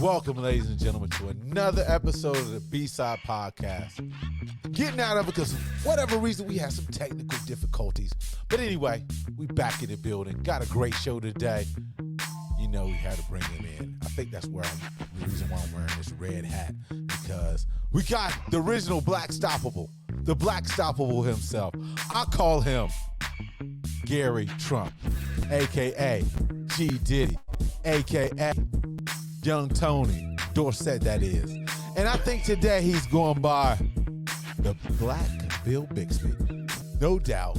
Welcome, ladies and gentlemen, to another episode of the B-Side Podcast. Getting out of it because, for whatever reason, we had some technical difficulties. But anyway, we back in the building. Got a great show today. You know we had to bring him in. I think that's where the reason why I'm wearing this red hat, because we got the original Black Stoppable, the Black Stoppable himself. I call him Gary Trump, a.k.a. G. Diddy, a.k.a. Young Tony Dorsett, that is. And I think today he's going by the Black Bill Bixby. No doubt,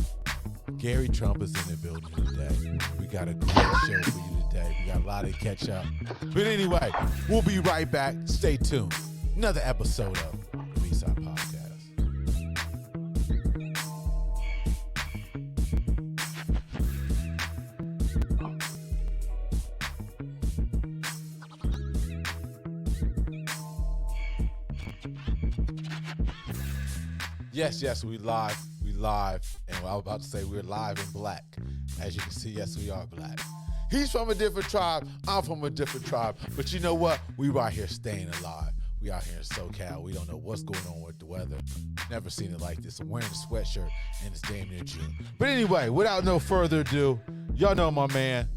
Gary Trump is in the building today. We got a great show for you today. We got a lot to catch up. But anyway, we'll be right back. Stay tuned. Another episode of the B-Side Podcast. Yes, we live. And I was about to say we're live in black. As you can see, yes, we are black. He's from a different tribe. I'm from a different tribe. But you know what? We right here staying alive. We out here in SoCal. We don't know what's going on with the weather. Never seen it like this. I'm wearing a sweatshirt, and it's damn near June. But anyway, without no further ado, y'all know my man,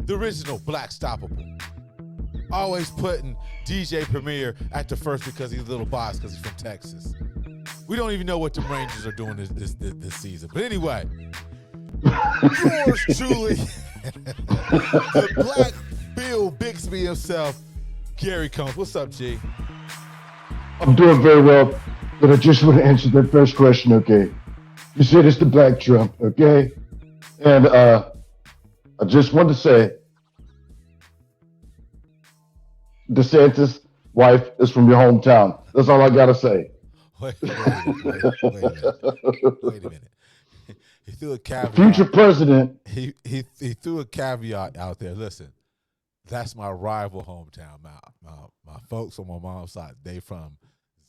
the original Black Stoppable. Always putting DJ Premier at the first because he's a little biased because he's from Texas. We don't even know what the Rangers are doing this season. But anyway, yours truly, the Black Bill Bixby himself, Gary Combs. What's up, G? I'm doing very well, but I just want to answer that first question, okay? You said it's the Black Trump, okay? And I just want to say, DeSantis' wife is from your hometown. That's all I got to say. Wait a minute. He threw a caveat. Future president. He threw a caveat out there. Listen, that's my rival hometown. My folks on my mom's side, they from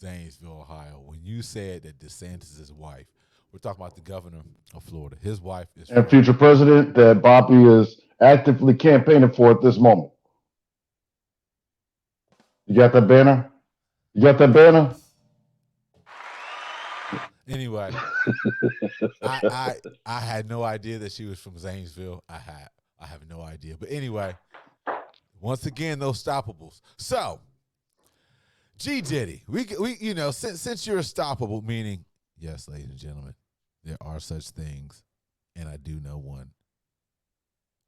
Zanesville, Ohio. When you said that DeSantis' wife, we're talking about the governor of Florida. His wife is and future president that Bobby is actively campaigning for at this moment. You got that banner? Anyway, I had no idea that she was from Zanesville. I have no idea. But anyway, once again, those stoppables. So, G Diddy, we you know, since you're stoppable, meaning, yes, ladies and gentlemen, there are such things, and I do know one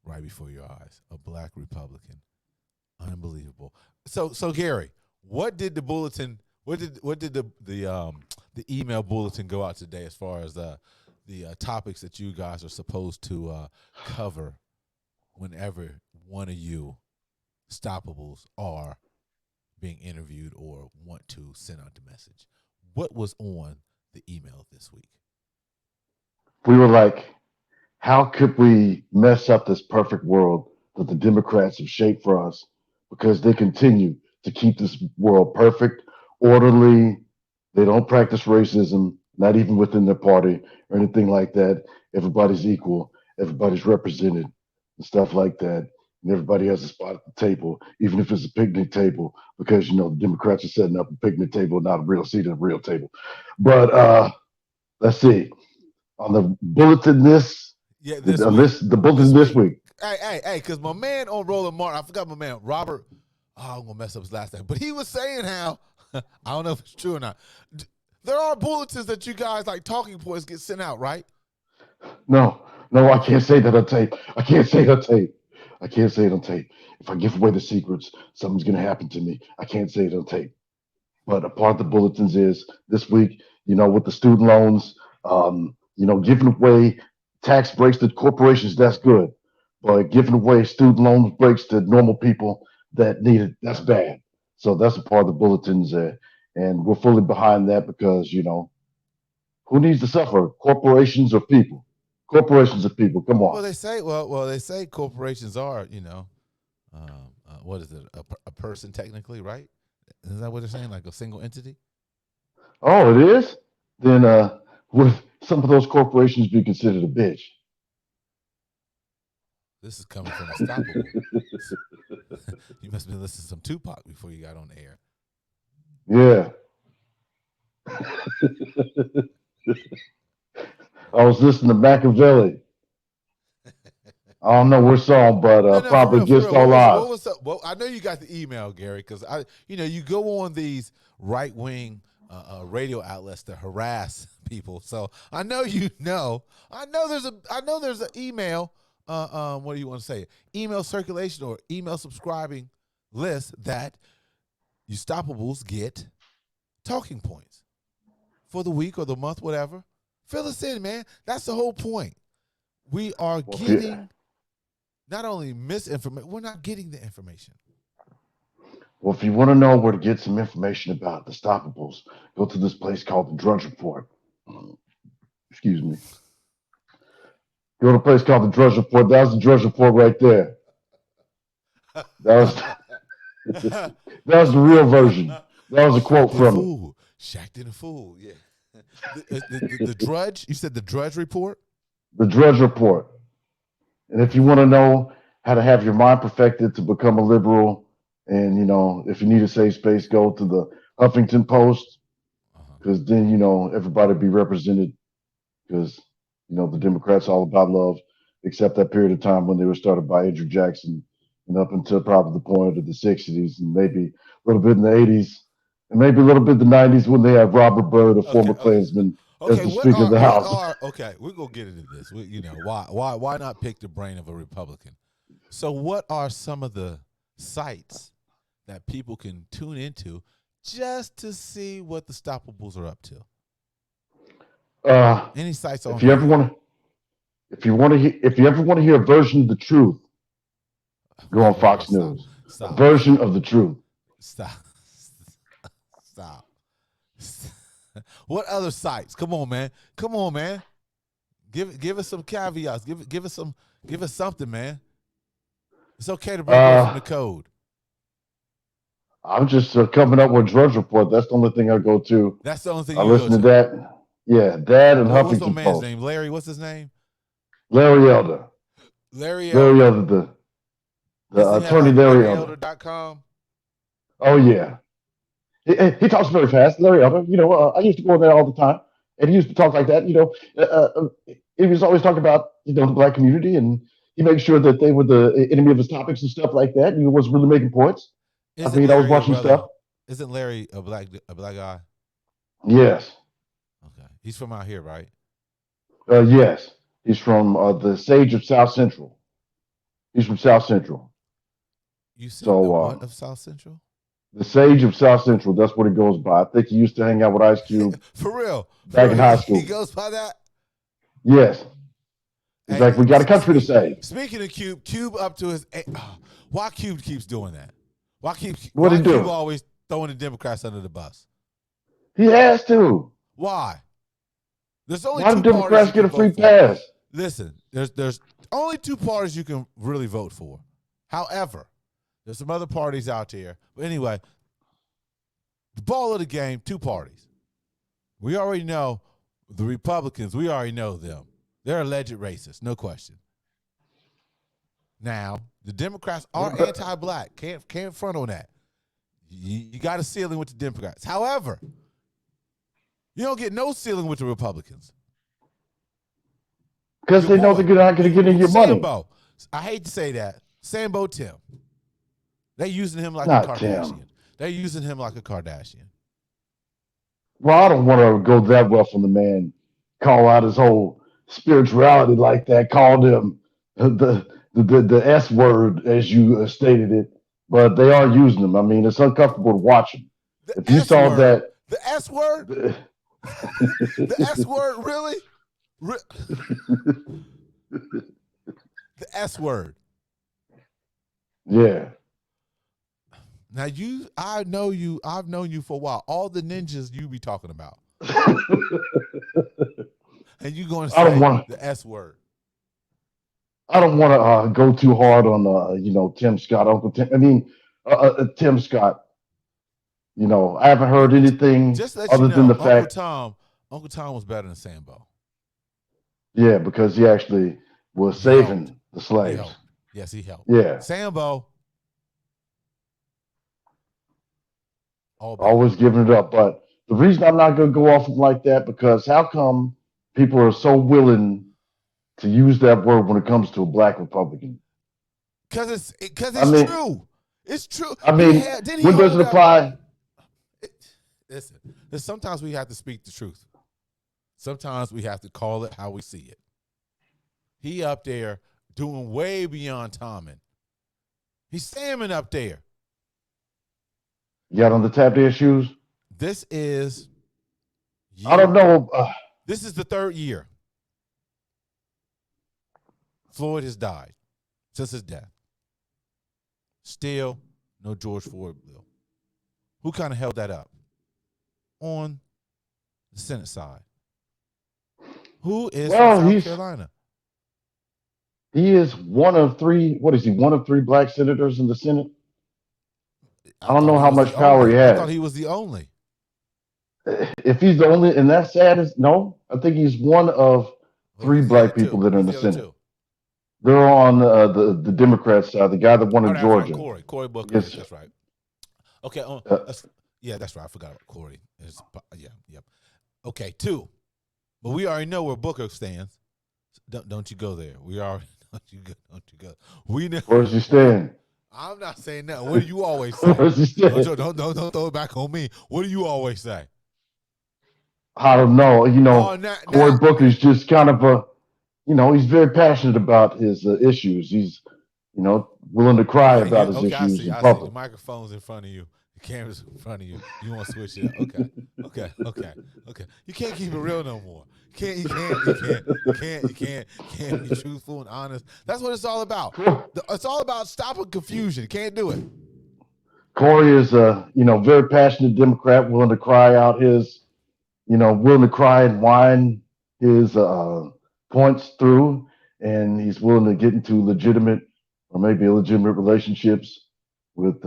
right before your eyes, a Black Republican. Unbelievable. So Gary, what did the bulletin? What did the email bulletin go out today as far as the topics that you guys are supposed to cover whenever one of you stoppables are being interviewed or want to send out the message? What was on the email this week? We were like, how could we mess up this perfect world that the Democrats have shaped for us? Because they continue to keep this world perfect, orderly. They don't practice racism, not even within their party or anything like that. Everybody's equal. Everybody's represented and stuff like that. And everybody has a spot at the table, even if it's a picnic table, because, you know, the Democrats are setting up a picnic table, not a real seat at a real table. But let's see. On the bulletin the bulletin this week. Hey, because my man on Roland Martin, I forgot my man, Robert, I'm going to mess up his last name, but he was saying how, I don't know if it's true or not, there are bulletins that you guys, like talking points, get sent out, right? No, I can't say that on tape. I can't say it on tape. If I give away the secrets, something's going to happen to me. I can't say it on tape. But a part of the bulletins is this week, you know, with the student loans, you know, giving away tax breaks to corporations, that's good. But giving away student loan breaks to normal people that need it, that's bad. So that's a part of the bulletins, and we're fully behind that because, you know, who needs to suffer? Corporations or people? Corporations or people? Come on. Well, they say corporations are, you know, what is it? A person technically, right? Is that what they're saying? Like a single entity? Oh, it is? Then would some of those corporations be considered a bitch? This is coming from Unstoppable. You must have been listening to some Tupac before you got on the air. Yeah. I was listening to Machiavelli. I don't know which song, but No, for probably real, for Against real. All What Odds. was up? Well, I know you got the email, Gary, because you go on these right wing radio outlets to harass people. So I know I know there's an email. What do you want to say? Email circulation or email subscribing list that you stoppables get talking points for the week or the month, whatever. Fill us in, man. That's the whole point. We are getting not only misinformation, we're not getting the information. Well, if you want to know where to get some information about the stoppables, go to this place called the Drudge Report. Excuse me. Go to a place called the Drudge Report. That was the Drudge Report right there. That was the real version. That was a quote from it. Shacked a fool. Yeah. The Drudge, you said the Drudge Report? The Drudge Report. And if you want to know how to have your mind perfected to become a liberal, and if you need a safe space, go to the Huffington Post, because then everybody be represented. Because the Democrats all about love, except that period of time when they were started by Andrew Jackson, and up until probably the point of the '60s, and maybe a little bit in the '80s, and maybe a little bit in the '90s when they have Robert Byrd, a former Klansman, as the Speaker of the House. Okay, we're gonna get into this. Why not pick the brain of a Republican? So, what are some of the sites that people can tune into just to see what the stoppables are up to? Any sites on? If you ever want to hear a version of the truth, go on Fox News. Stop. A version of the truth. Stop. What other sites? Come on, man. Give us some caveats. Give us something, man. It's okay to break away from the code. I'm just coming up with Drudge Report. That's the only thing I go to. That's the only thing I listen to that. Yeah, that and Huffington Post. What's the man's name? Larry. What's his name? Larry Elder. Larry Elder, the attorney Larry Elder. LarryElder.com. Oh yeah, he talks very fast. Larry Elder. I used to go there all the time, and he used to talk like that. He was always talking about the black community, and he made sure that they were the enemy of his topics and stuff like that. And he was really making points. I was watching stuff. Isn't Larry a black guy? Yes. Okay, he's from out here, right? Yes, he's from the Sage of South Central. He's from South Central. You said what of South Central? The Sage of South Central. That's what he goes by. I think he used to hang out with Ice Cube. For real? Back in high school. He goes by that? Yes. He's like, we got a country to save. Speaking of Cube up to his... why Cube keeps doing that? Why Cube always throwing the Democrats under the bus? He has to. Why? There's only why do Democrats get a free pass? Listen, there's only two parties you can really vote for. However, there's some other parties out there. But anyway, the ball of the game, two parties. We already know the Republicans. We already know them. They're alleged racists, no question. Now, the Democrats are anti-black. Can't front on that. You got a ceiling with the Democrats. However, you don't get no ceiling with the Republicans. Because they know they're not going to get in your money. Sambo. I hate to say that. Sambo Tim. They're using him like a Kardashian. They're using him like a Kardashian. Well, I don't want to go that rough on the man. Call out his whole spirituality like that. Called him the S word, as you stated it. But they are using him. I mean, it's uncomfortable to watch him. If you saw that. The S word? The S word, really? The S word. Yeah. Now I've known you for a while. All the ninjas you be talking about. And you going to say the S word. I don't want to go too hard on Tim Scott, Uncle Tim. I mean, Tim Scott. I haven't heard anything other than the fact Uncle Tom was better than Sambo. Yeah, because he actually was saving the slaves. Yes, he helped. Yeah. Sambo, All bad. always giving it up. But the reason I'm not going to go off him like that because how come people are so willing to use that word when it comes to a black Republican? Because I it's mean, true. It's true. I He mean, had. Did he when does it hold up? apply? Listen. Sometimes we have to speak the truth. Sometimes we have to call it how we see it. He up there doing way beyond Tommen. He's salmon up there. You got on the tap dance shoes? This is I don't know. This is the third year Floyd has died since his death. Still no George Floyd bill. Who kind of held that up? On the Senate side. Who is from South Carolina? He is one of three. What is he? One of three black senators in the Senate. I don't know how much power he has. I thought he was the only. If he's the only, and that's sad. No, I think he's one of three black people that are in the Senate. They're on the Democrat side. The guy that won in Georgia. Right. Cory Booker. Yes. That's right. Okay. Yeah, that's right. I forgot about Cory. Yep. Okay, 2. But we already know where Booker stands. Don't you go there. We already don't you go. We know. Where does he stand? I'm not saying that. What do you always say? Where does he stand? Don't throw it back on me. What do you always say? I don't know. Cory Booker's just kind of a, he's very passionate about his issues. He's, willing to cry about his issues in public. I see. The microphone's in front of you. The camera's in front of you. You want to switch it up? Okay. You can't keep it real no more. You can't be truthful and honest. That's what it's all about. It's all about stopping confusion. Can't do it. Cory is a, very passionate Democrat, willing to cry out his, willing to cry and whine his points through, and he's willing to get into legitimate or maybe illegitimate relationships with,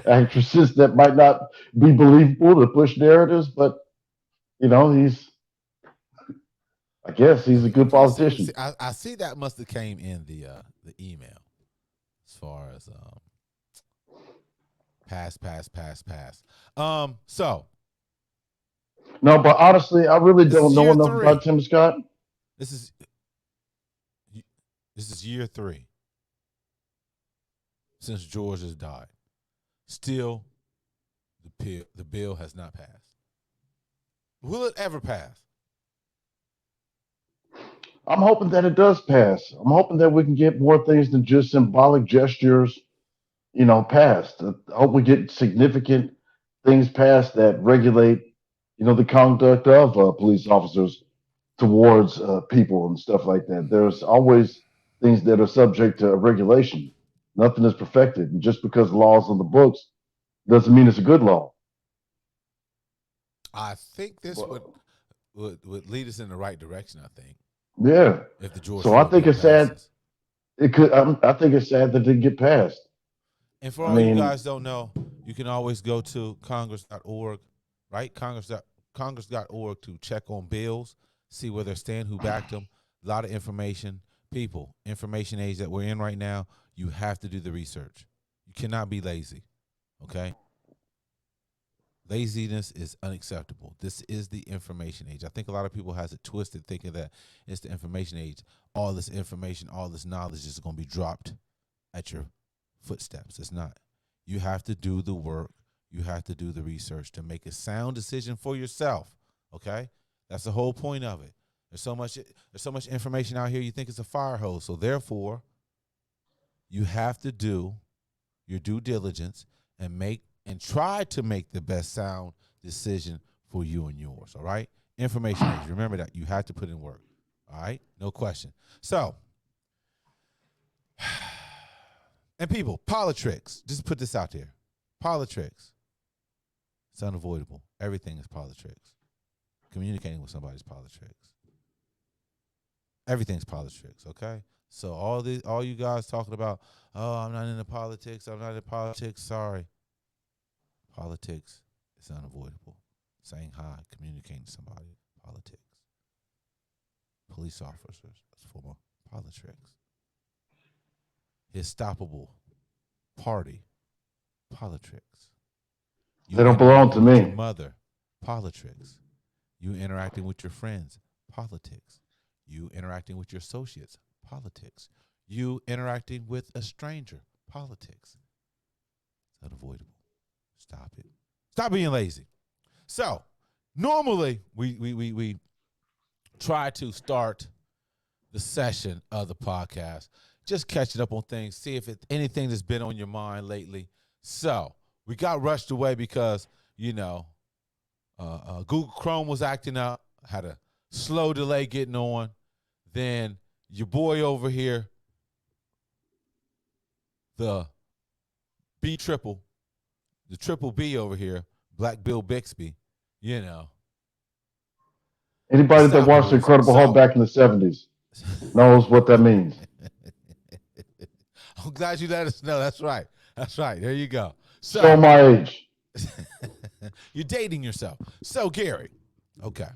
actresses that might not be believable to push narratives, but I guess he's a good politician. I see that must have came in the email as far as pass. So no, but honestly, I really don't know enough about Tim Scott. This is year 3 since George has died. Still, the bill has not passed. Will it ever pass? I'm hoping that it does pass. I'm hoping that we can get more things than just symbolic gestures, passed. I hope we get significant things passed that regulate, the conduct of police officers towards people and stuff like that. There's always things that are subject to regulation. Nothing is perfected. And just because the law's on the books doesn't mean it's a good law. I think this would lead us in the right direction, I think. Yeah. If the George I think it's sad. It could. I think it's sad that it didn't get passed. And for all you guys don't know, you can always go to Congress.org, right? Congress.org to check on bills, see where they stand, who backed them. A lot of information. People, information age that we're in right now, you have to do the research. You cannot be lazy, okay? Laziness is unacceptable. This is the information age. I think a lot of people has it twisted thinking that it's the information age. All this information, all this knowledge is going to be dropped at your footsteps. It's not. You have to do the work. You have to do the research to make a sound decision for yourself, okay? That's the whole point of it. There's so much information out here you think it's a fire hose. So therefore, you have to do your due diligence and try to make the best sound decision for you and yours, all right? Information age. Remember that. You have to put in work, all right? No question. So, and people, politics. Just put this out there. Politics. It's unavoidable. Everything is politics. Communicating with somebody is politics. Everything's politics, okay? So all you guys talking about, oh, I'm not into politics, sorry. Politics is unavoidable. Saying hi, communicating to somebody, politics. Police officers, that's a form of politics. His stoppable party, Politics. They You don't belong to interacting with your me. mother. Politics. You interacting with your friends. Politics. You interacting with your associates. Politics. You interacting with a stranger. Politics. It's unavoidable. Stop it. Stop being lazy. So normally we try to start the session of the podcast, just catching up on things, see if it's anything that's been on your mind lately. So we got rushed away because, Google Chrome was acting up, had a slow delay getting on. Then your boy over here, the B triple, the triple B over here, Black Bill Bixby, you know, Anybody that stopped the watched the wheels. Incredible Hulk So back in the 70s knows what that means. I'm glad you let us know. That's right. That's right. There you go. Show So my age. you're dating yourself. So Gary, okay,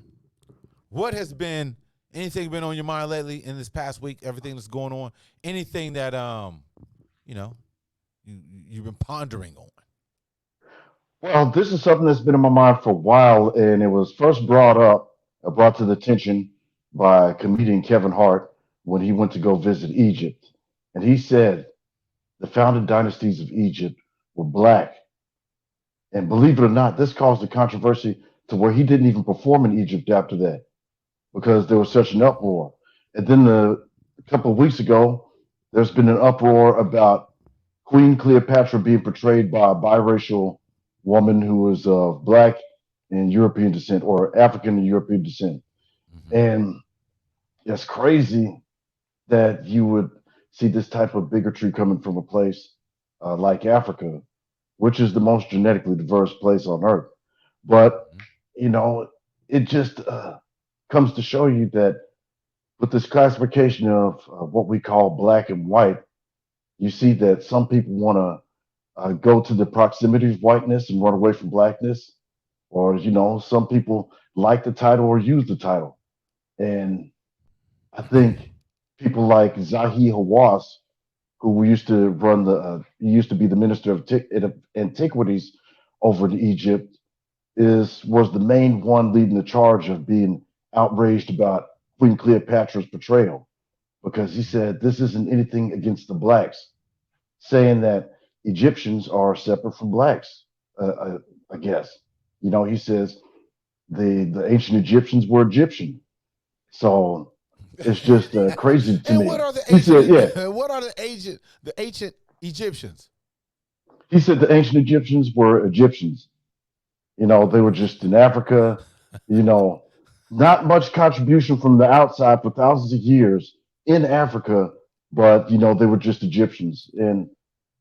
what has been anything been on your mind lately in this past week? Everything that's going on. Anything that you know, you've been pondering on. Well, this is something that's been in my mind for a while, and it was first brought to the attention by comedian Kevin Hart when he went to go visit Egypt. And he said the founding dynasties of Egypt were black. And believe it or not, this caused a controversy to where he didn't even perform in Egypt after that because there was such an uproar. And then a couple of weeks ago, there's been an uproar about Queen Cleopatra being portrayed by a biracial woman who was of black and European descent or African and European descent. Mm-hmm. And it's crazy that you would see this type of bigotry coming from a place like Africa, which is the most genetically diverse place on earth. But, Mm-hmm. you know, it just comes to show you that with this classification of what we call black and white, you see that some people want to go to the proximity of whiteness and run away from blackness, or some people like the title or use the title. And I think people like Zahi Hawass, who he used to be the minister of antiquities over in Egypt, was the main one leading the charge of being outraged about Queen Cleopatra's portrayal because he said this isn't anything against the blacks, saying that Egyptians are separate from blacks. I guess he says the ancient Egyptians were Egyptian, so it's just crazy to And what me. are the He said, yeah, ancient? What are the ancient Egyptians? he said the ancient Egyptians were Egyptians. They were just in Africa. You know, not much contribution from the outside for thousands of years in Africa, but they were just Egyptians, and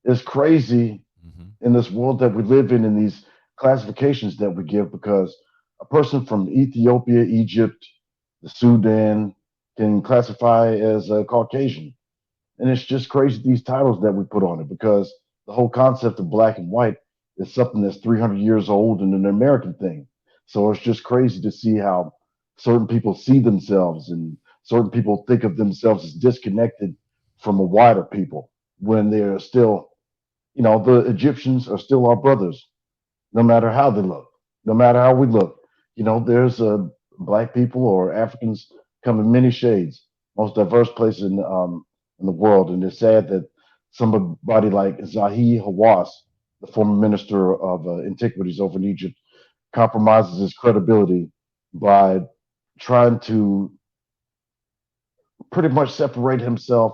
it's crazy Mm-hmm. in this world that we live in these classifications that we give because a person from Ethiopia, Egypt, the Sudan can classify as a Caucasian. And it's just crazy these titles that we put on it because the whole concept of black and white is something that's 300 years old and an American thing. So it's just crazy to see how certain people see themselves and certain people think of themselves as disconnected from a wider people when they're still, the Egyptians are still our brothers, no matter how they look, no matter how we look. There's black people or Africans come in many shades, most diverse place in the world, and it's sad that somebody like Zahi Hawass, the former minister of antiquities over in Egypt, compromises his credibility by trying to pretty much separate himself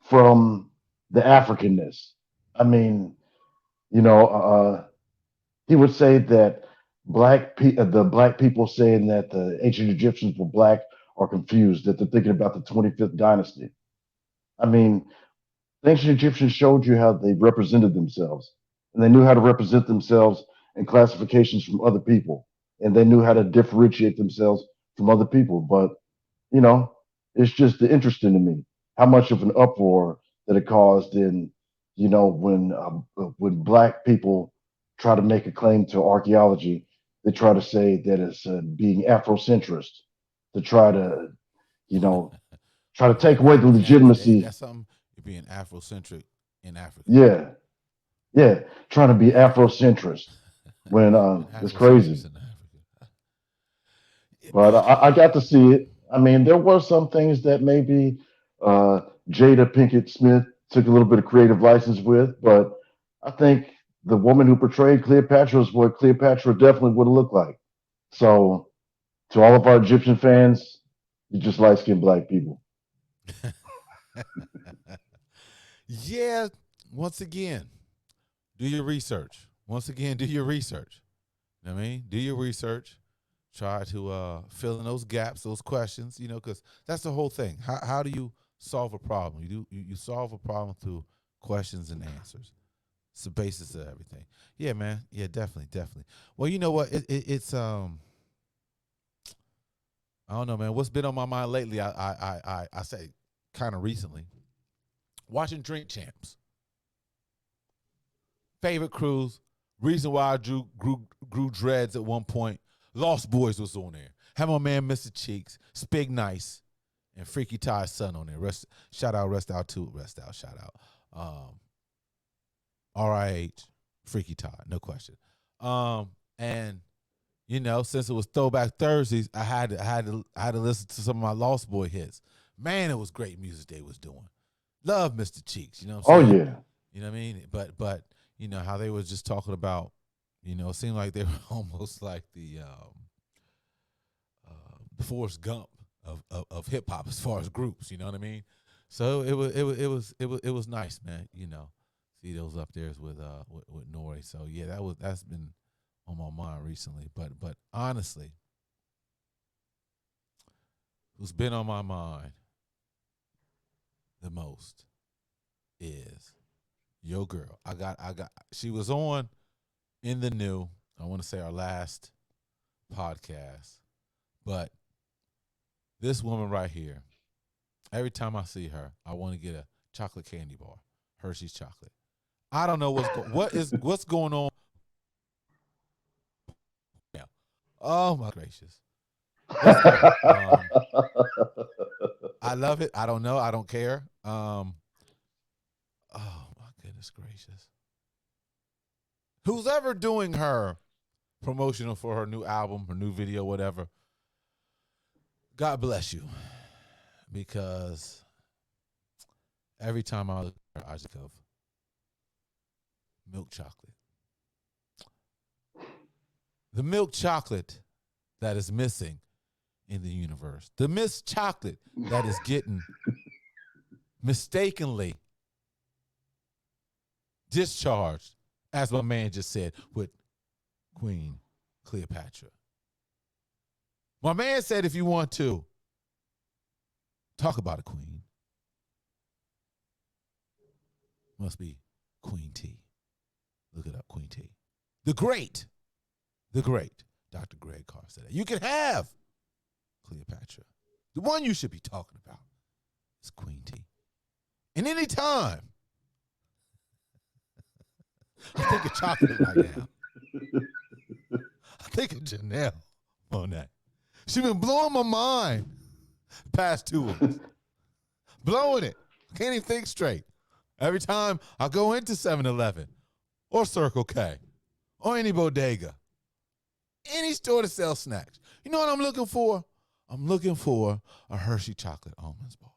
from the Africanness. I mean, you know, he would say that the black people saying that the ancient Egyptians were black are confused, that they're thinking about the 25th dynasty. I mean, the ancient Egyptians showed you how they represented themselves, and they knew how to represent themselves in classifications from other people, and they knew how to differentiate themselves from other people. But you know, it's just interesting to me how much of an uproar that it caused in, when black people try to make a claim to archaeology, they try to say that it's being Afrocentrist to you know, try to take away the Hey, legitimacy. that's something. You're being Afrocentric in Africa. Yeah, Yeah, trying to be Afrocentrist when An it's crazy. Afrocentrist in Africa. But I got to see it. I mean, there were some things that maybe uh, Jada Pinkett Smith took a little bit of creative license with, but I think the woman who portrayed Cleopatra was what Cleopatra definitely would have looked like. So, to all of our Egyptian fans, you're just light skinned black people. Yeah, once again, do your research. Once again, do your research. You know what I mean? Do your research. Try to fill in those gaps, those questions, because that's the whole thing. How do you solve a problem? You solve a problem through questions and answers. It's the basis of everything. Yeah, man. Yeah, definitely, definitely. Well, you know what? It's I don't know, man. What's been on my mind lately? I say kind of recently watching Drink Champs. Favorite cruise. Reason why I grew dreads at one point. Lost Boys was on there. Had my man Mr. Cheeks, Spig Nice, and Freaky Ty's son on there. Shout out too. Shout out. RIH, Freaky Ty, no question. And since it was Throwback Thursdays, I had to listen to some of my Lost Boy hits. Man, it was great music they was doing. Love Mr. Cheeks, you know what Oh I'm saying? yeah, You know what I mean? But how they was just talking about, it seemed like they were almost like the Forrest Gump of hip hop as far as groups. You know what I mean? So it was nice, man. See those up there with Nori. So yeah, that's been on my mind recently. But honestly, who's been on my mind the most is your girl. I got. She was on in the new. I want to say our last podcast, but this woman right here. Every time I see her, I want to get a chocolate candy bar, Hershey's chocolate. I don't know what's going on now. Oh my gracious, what's going on? I love it. I don't know. I don't care. Oh my goodness gracious. Who's ever doing her promotional for her new album, her new video, whatever? God bless you, because every time I look at her, I just go, milk chocolate. The milk chocolate that is missing in the universe. The missed chocolate that is getting mistakenly discharged, as my man just said, with Queen Cleopatra. My man said if you want to talk about a queen, must be Queen T. Look it up, Queen T. The great Dr. Greg Carr said that. You can have Cleopatra. The one you should be talking about is Queen T. And any time I think of chocolate right now, I think of Janelle Monáe. She's been blowing my mind past 2 weeks. Blowing it. Can't even think straight. Every time I go into 7-Eleven or Circle K or any bodega, any store to sell snacks, you know what I'm looking for? I'm looking for a Hershey chocolate almonds bar.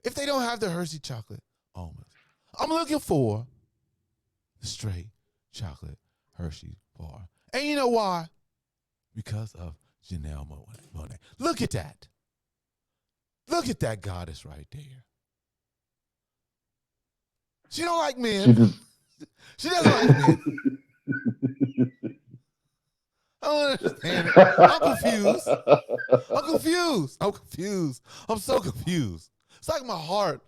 If they don't have the Hershey chocolate almonds, I'm looking for the straight chocolate Hershey bar. And you know why? Because of Janelle Monáe. Look at that. Look at that goddess right there. She don't like men. She doesn't like men. I don't understand it. I'm confused. I'm so confused. It's like my heart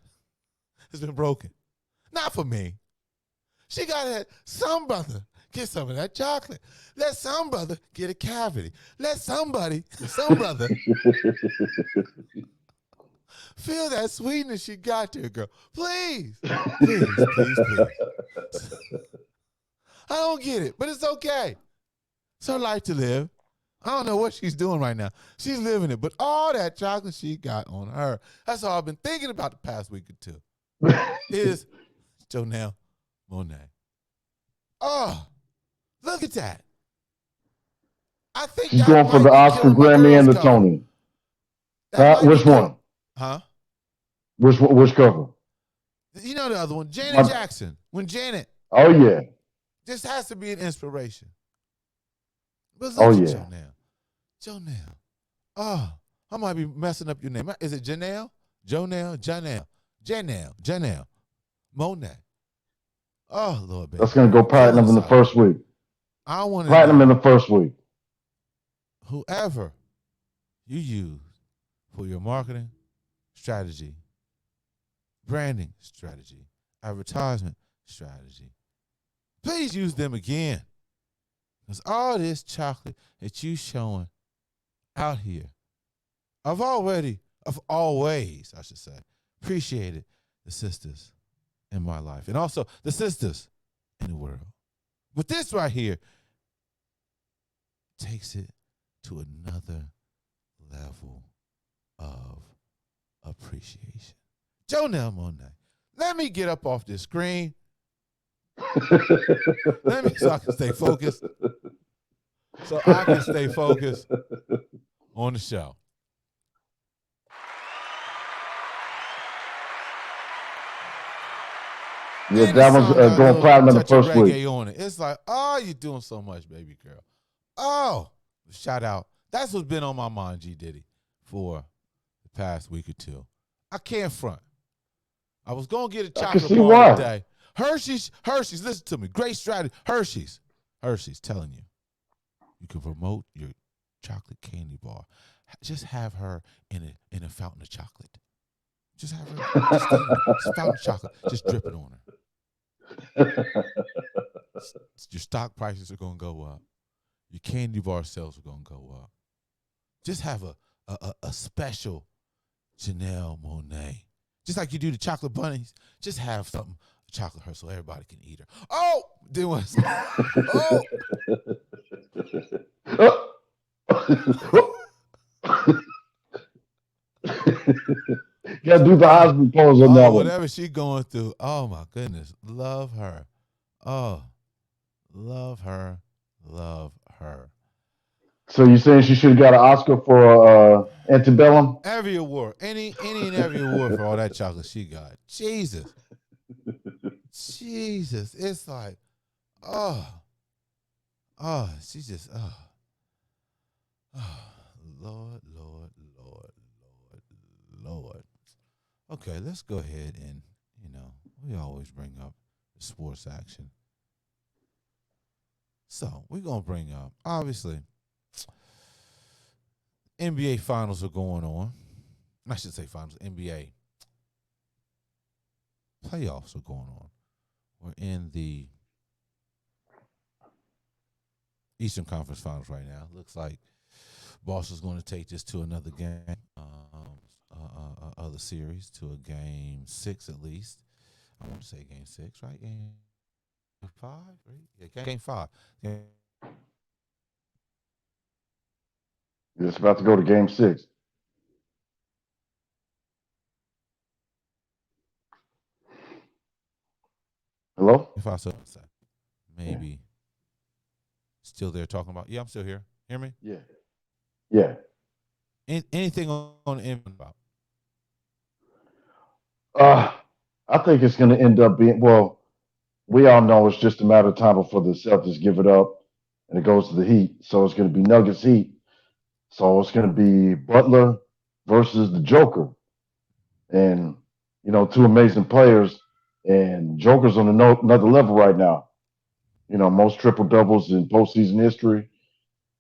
has been broken. Not for me. She got to let some brother get some of that chocolate. Let some brother get a cavity. Let some brother feel that sweetness she got there, girl. Please. I don't get it, but it's okay. It's her life to live. I don't know what she's doing right now. She's living it, but all that chocolate she got on her, that's all I've been thinking about the past week or two, is Janelle Monáe. Oh, look at that. I think She's that going for might the be Oscar, killing my Grammy, girls and the cover. Tony. That might Which be one? Huh? Which cover? You know the other one, Janet My- Jackson. When Janet Oh yeah. just has to be an inspiration. But Oh look at yeah. Jonelle. Jonelle. Oh, I might be messing up your name. Is it Janelle? Jonelle? Janelle. Monet. Oh, Lord, baby That's gonna girl. go Killing platinum us in the out here. first week. I want to Platinum in know the first week. whoever you use for your marketing strategy, branding strategy, advertisement strategy, please use them again. Because all this chocolate that you showing out here, I've always, I should say, appreciated the sisters in my life and also the sisters in the world. But this right here takes it to another level of appreciation. Jonelle Monet, let me get up off this screen. Let me so I can stay focused. So I can stay focused on the show. Yeah, And the that one's song got a going little platinum in the touch of first week. reggae on it. It's like, oh, you're doing so much, baby girl. Oh, shout out. That's what's been on my mind, G Diddy, for the past week or two. I can't front. I was going to get a I can chocolate see bar why. today. Hershey's, listen to me. Great strategy. Hershey's, telling you. You can promote your chocolate candy bar. Just have her in a fountain of chocolate. Just have her just standing there. Just fountain of chocolate just dripping on her. Your stock prices are going to go up. Your candy bar sales are going to go up. Just have a special Janelle Monet. Just like you do the chocolate bunnies. Just have something, chocolate her so everybody can eat her. Oh, then what's oh. Gotta do the Osmond pose on that one. Whatever she going through. Oh my goodness. Love her. Oh, love her. Love her. So you saying she should have got an Oscar for Antebellum? Every award. Any and every award for all that chocolate she got. Jesus. It's like, she just, Lord. Okay, let's go ahead and, we always bring up the sports action. So we're going to bring up, obviously, NBA finals are going on. I should say finals, NBA playoffs are going on. We're in the Eastern Conference Finals right now. Looks like Boston's going to take this to another game of the series, to a game 6 at least. I want to say game 6, right? Game 5, right? Yeah, game 5. It's about to go to game 6. Hello? If I saw maybe still there talking about. Yeah, I'm still here. Hear me? Yeah. Anything on the end about? I think it's going to end up being, well, we all know it's just a matter of time before the Celtics give it up and it goes to the Heat. So it's going to be Nuggets Heat. So it's going to be Butler versus the Joker. And, two amazing players. And Joker's on another level right now. Most triple doubles in postseason history.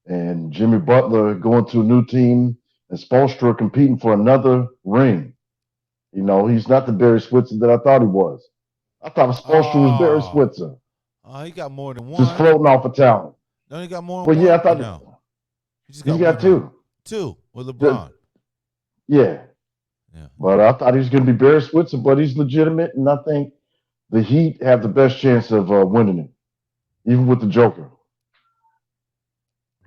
And Jimmy Butler going to a new team, and Spoelstra competing for another ring. He's not the Barry Switzer that I thought he was. I thought Spoelstra was Barry Switzer. Oh, he got more than one. Just floating off of talent. No, he got more than one. Yeah, I thought no. He's got two. Two with LeBron. Yeah. But I thought he was going to be Barry Switzer, but he's legitimate, and I think the Heat have the best chance of winning it, even with the Joker.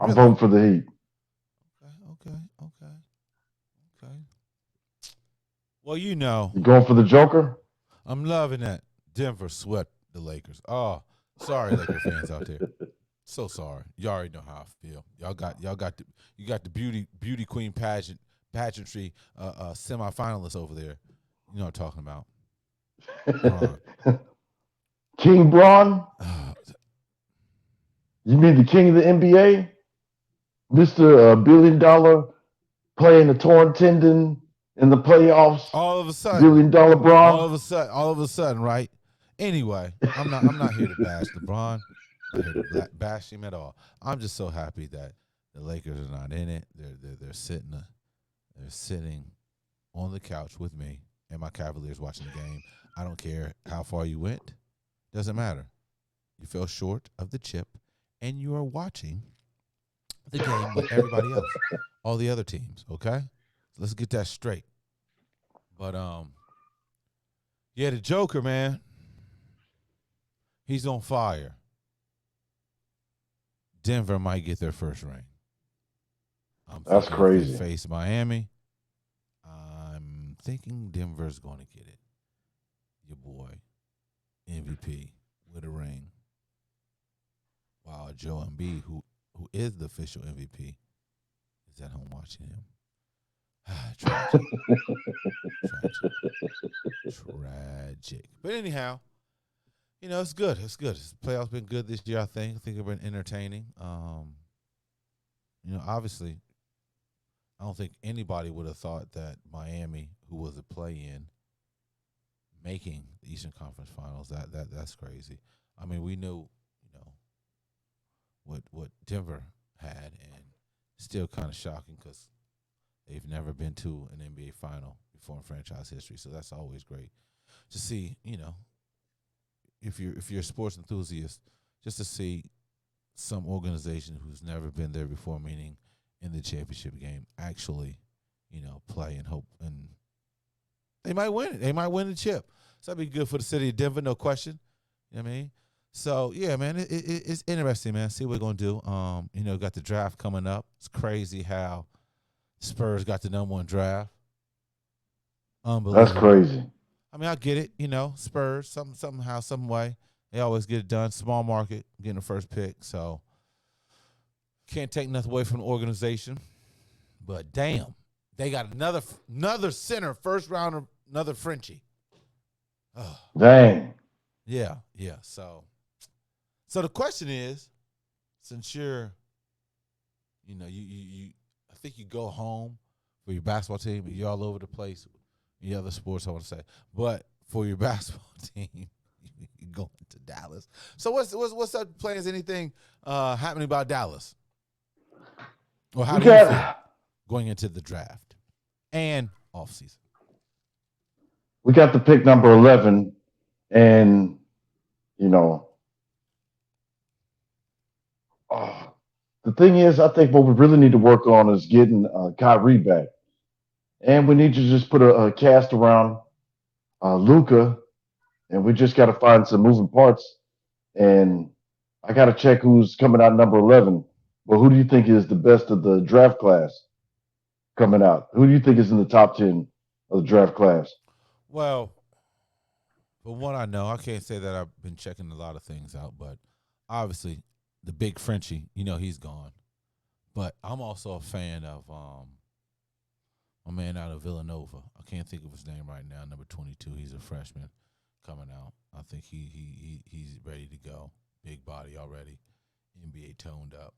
I'm voting for the Heat. Okay. Well, you going for the Joker? I'm loving that Denver swept the Lakers. Oh, Sorry, Laker fans out there. So sorry. You already know how I feel. You got the beauty queen pageantry semifinalists over there. You know what I'm talking about. Bron. King Braun? Uh, You mean the king of the NBA? Mr. Billion Dollar playing a torn tendon in the playoffs? all of a sudden, Billion Dollar Braun? all of a sudden, right? Anyway, I'm not here to bash LeBron. I'm not here to bash him at all. I'm just so happy that the Lakers are not in it. They're sitting on the couch with me and my Cavaliers watching the game. I don't care how far you went. Doesn't matter. You fell short of the chip, and you are watching the game with everybody else, all the other teams. Okay, let's get that straight. But yeah, the Joker, man, he's on fire. Denver might get their first ring. I'm That's thinking if crazy. they face Miami, I'm thinking Denver's going to get it. Your boy, MVP, with a ring. While Joe Embiid, who is the official MVP, is at home watching him. Tragic. Tragic. But anyhow, it's good. It's good. The playoffs been good this year, I think. I think it's been entertaining. Obviously, I don't think anybody would have thought that Miami, who was a play-in, making the Eastern Conference Finals. That's crazy. I mean, we knew, what Denver had, and still kind of shocking because they've never been to an NBA final before in franchise history. So that's always great to see. If you're a sports enthusiast, just to see some organization who's never been there before, meaning in the championship game, actually, play and hope, and they might win it. They might win the chip. So that'd be good for the city of Denver, no question. You know what I mean? So yeah, man, it's interesting, man. See what we're gonna do. Got the draft coming up. It's crazy how Spurs got the #1 draft. Unbelievable. That's crazy. I mean, I get it. Spurs, somehow, some way, they always get it done. Small market, getting the first pick, so can't take nothing away from the organization. But damn, they got another center, first rounder, another Frenchie. Oh. Dang. Yeah. So the question is, since you're, you I think you go home for your basketball team, but you're all over the place. The other sports I want to say, but for your basketball team, you're going to Dallas. So what's up? Plans? Anything happening about Dallas? Or how do you feel going into the draft and offseason? We got the pick number 11, and the thing is, I think what we really need to work on is getting Kyrie back, and we need to just put a cast around Luca, and we just got to find some moving parts. And I got to check who's coming out number 11. But who do you think is the best of the draft class coming out? Who do you think is in the top 10 of the draft class? Well, from what I know, I can't say that I've been checking a lot of things out, but obviously the big Frenchie, he's gone. But I'm also a fan of a man out of Villanova. I can't think of his name right now. Number 22. He's a freshman coming out. I think he's ready to go. Big body already. NBA toned up.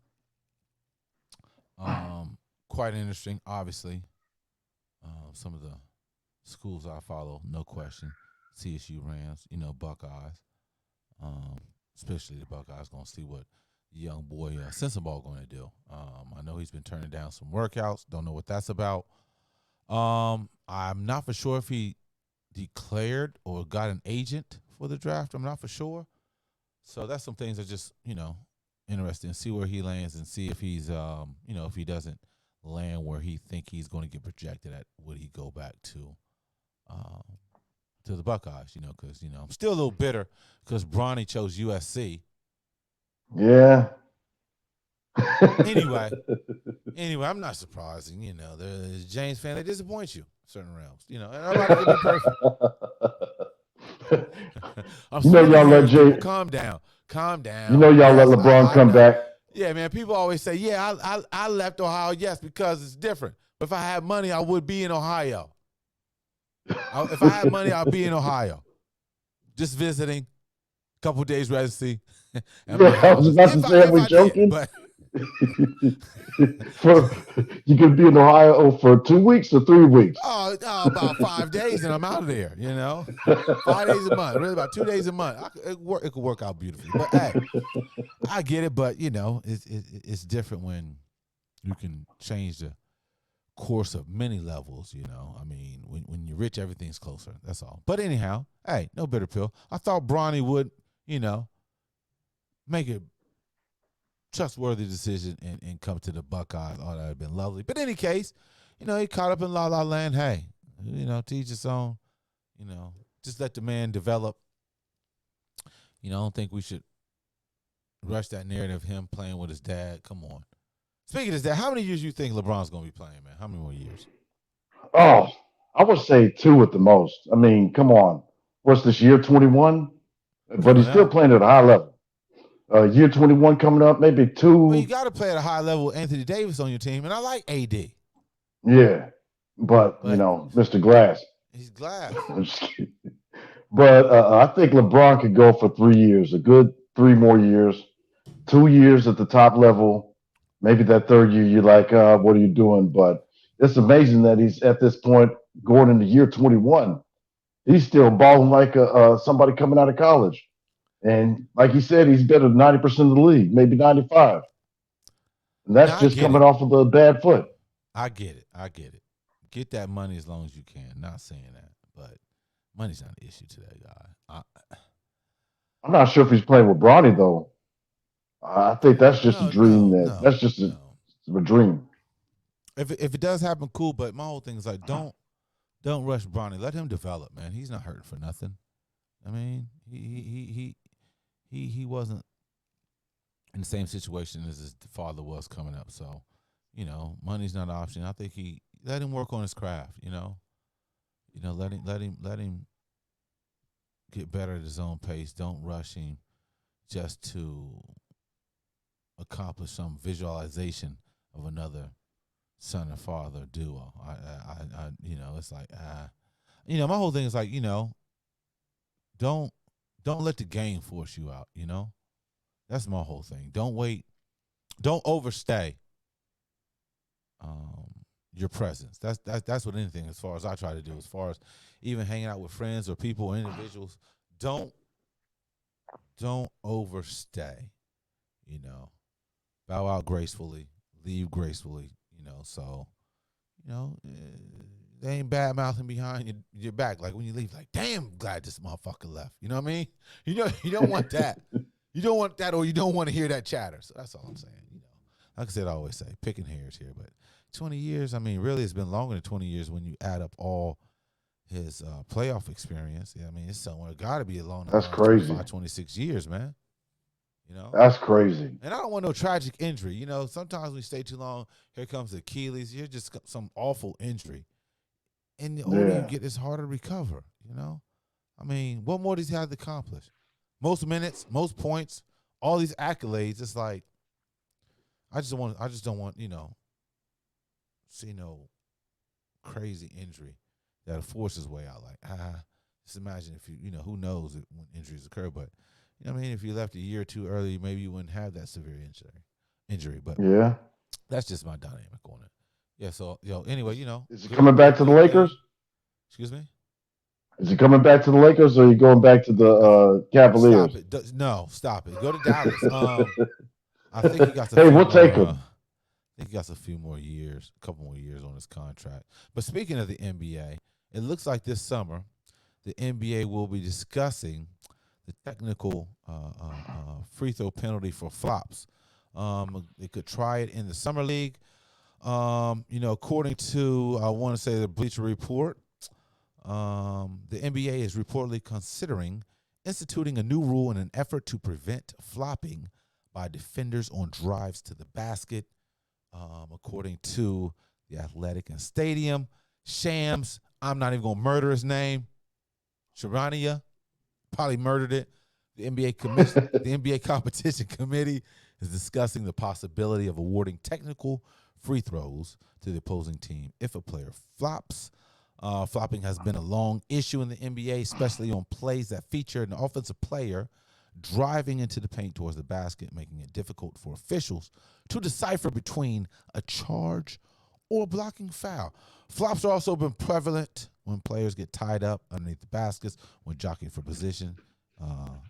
Quite interesting, obviously. Some of the schools I follow, no question. CSU Rams, Buckeyes. Especially the Buckeyes, going to see what young boy Sensabaugh going to do. I know he's been turning down some workouts. Don't know what that's about. I'm not for sure if he declared or got an agent for the draft. I'm not for sure. So that's some things that just, interesting. See where he lands and see if he's, if he doesn't land where he think he's going to get projected at, would he go back to the Buckeyes, because, I'm still a little bitter because Bronny chose USC. Yeah. Anyway, I'm not surprised. The James fan, they disappoint you in certain realms. And nobody can be perfect. I'm y'all let People calm down. calm down. You know, y'all let LeBron come back. Yeah, man. People always say, yeah, I left Ohio, yes, because it's different. But if I had money, I would be in Ohio. If I had money, I'd be in Ohio. Just visiting, a couple of days residency. I was about to say, are we joking? But you could be in Ohio for 2 weeks or 3 weeks. About 5 days and I'm out of there. 5 days a month, really about 2 days a month. It could work out beautifully. But hey, I get it. But it's different when you can change the course of many levels. I mean, when you're rich, everything's closer. That's all. But anyhow, hey, no bitter pill. I thought Bronny would, make a trustworthy decision and come to the Buckeyes. Oh, that would have been lovely. But in any case, he caught up in La La Land. Hey, to each his own. Just let the man develop. I don't think we should rush that narrative of him playing with his dad. Come on. Speaking of his dad, how many years you think LeBron's going to be playing, man? How many more years? Oh, I would say 2 at the most. I mean, come on. What's this, year 21? But he's still playing at a high level. Year 21 coming up, maybe 2. Well, you got to play at a high level with Anthony Davis on your team, and I like AD. Yeah, but Mr. Glass. He's glass. But I think LeBron could go for 3 years, a good 3 more years, 2 years at the top level. Maybe that third year, you're like, what are you doing? But it's amazing that he's at this point going into year 21. He's still balling like somebody coming out of college. And like he said, he's better than 90% of the league, maybe 95. And that's just coming off of a bad foot. I get it. Get that money as long as you can. Not saying that, but money's not an issue to that guy. I'm not sure if he's playing with Bronny, though. I think that's just a dream. That's just a dream. If it does happen, cool. But my whole thing is like, don't rush Bronny. Let him develop, man. He's not hurting for nothing. I mean, he wasn't in the same situation as his father was coming up. So, money's not an option. I think he let him work on his craft. Let him get better at his own pace. Don't rush him just to accomplish some visualization of another son and father duo. I it's like my whole thing is like, don't let the game force you out. That's my whole thing. Don't wait. Don't overstay your presence. That's what anything, as far as I try to do, as far as even hanging out with friends or people or individuals, don't overstay. Bow out gracefully, leave gracefully. So they ain't bad mouthing behind your back. Like when you leave, like, damn, glad this motherfucker left. You know what I mean? You don't want that. You don't want that, or you don't want to hear that chatter. So that's all I'm saying. Like I said, I always say, picking hairs here, but 20 years, I mean, really, it's been longer than 20 years when you add up all his playoff experience. Yeah, I mean, it's somewhere got to be along. That's crazy. 26 years, man. That's crazy. And I don't want no tragic injury. Sometimes we stay too long. Here comes Achilles. You're just some awful injury. And the older you get, it's harder to recover, I mean, what more does he have to accomplish? Most minutes, most points, all these accolades. It's like, I just don't want, see no crazy injury that'll force his way out. Like, just imagine if who knows when injuries occur. But, I mean, if you left a year or two early, maybe you wouldn't have that severe injury. But yeah, that's just my dynamic on it. Yeah, so, anyway, Is he coming back to the Lakers? Excuse me? Is he coming back to the Lakers, or are you going back to the Cavaliers? Stop it. No, stop it. Go to Dallas. I think he got we'll take him. I think he got a few more years, a couple more years on his contract. But speaking of the NBA, it looks like this summer the NBA will be discussing the technical free throw penalty for flops. They could try it in the summer league. According to, I want to say, the Bleacher Report, the NBA is reportedly considering instituting a new rule in an effort to prevent flopping by defenders on drives to the basket. According to the Athletic and Stadium, Shams, I'm not even going to murder his name, Charania, probably murdered it. The NBA Competition Committee is discussing the possibility of awarding technical free throws to the opposing team if a player flops. Flopping has been a long issue in the NBA, especially on plays that feature an offensive player driving into the paint towards the basket, making it difficult for officials to decipher between a charge or a blocking foul. Flops have also been prevalent when players get tied up underneath the baskets when jockeying for position,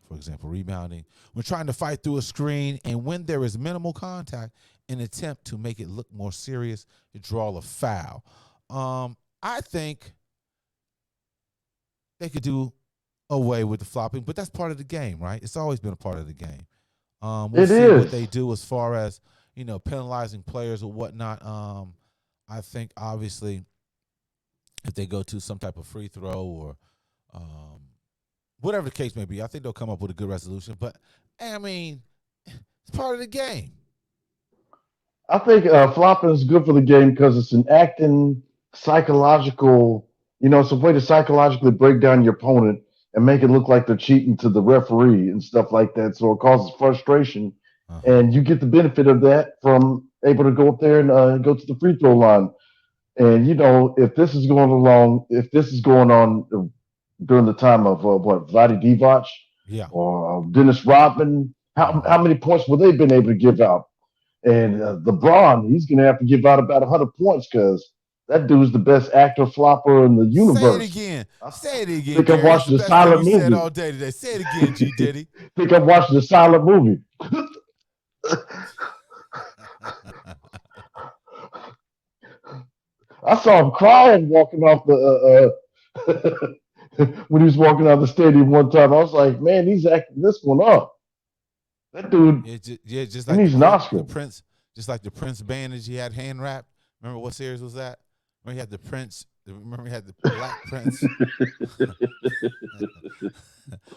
for example, rebounding, when trying to fight through a screen, and when there is minimal contact in an attempt to make it look more serious to draw a foul. I think they could do away with the flopping, but that's part of the game, right? It's always been a part of the game. We'll see what they do as far as, penalizing players or whatnot. I think, obviously, if they go to some type of free throw or whatever the case may be, I think they'll come up with a good resolution. But, I mean, it's part of the game. I think flopping is good for the game because it's an acting psychological, it's a way to psychologically break down your opponent and make it look like they're cheating to the referee and stuff like that. So it causes frustration. And you get the benefit of that from able to go up there and go to the free throw line. And, if this is going on during the time of Vlade Divac or Dennis Rodman, how many points would they been able to give out? And LeBron, he's going to have to give out about 100 points because that dude's the best actor flopper in the universe. Say it again. I think I'm watching a silent movie. Said all day today. Say it again, G. Diddy. I think I'm watching a silent movie. I saw him crying walking off the when he was walking out of the stadium one time. I was like, man, he's acting this one up. That dude, just like the Prince, just like the Prince bandage he had hand wrapped. Remember what series was that? Remember he had the Prince. Remember he had the Black Prince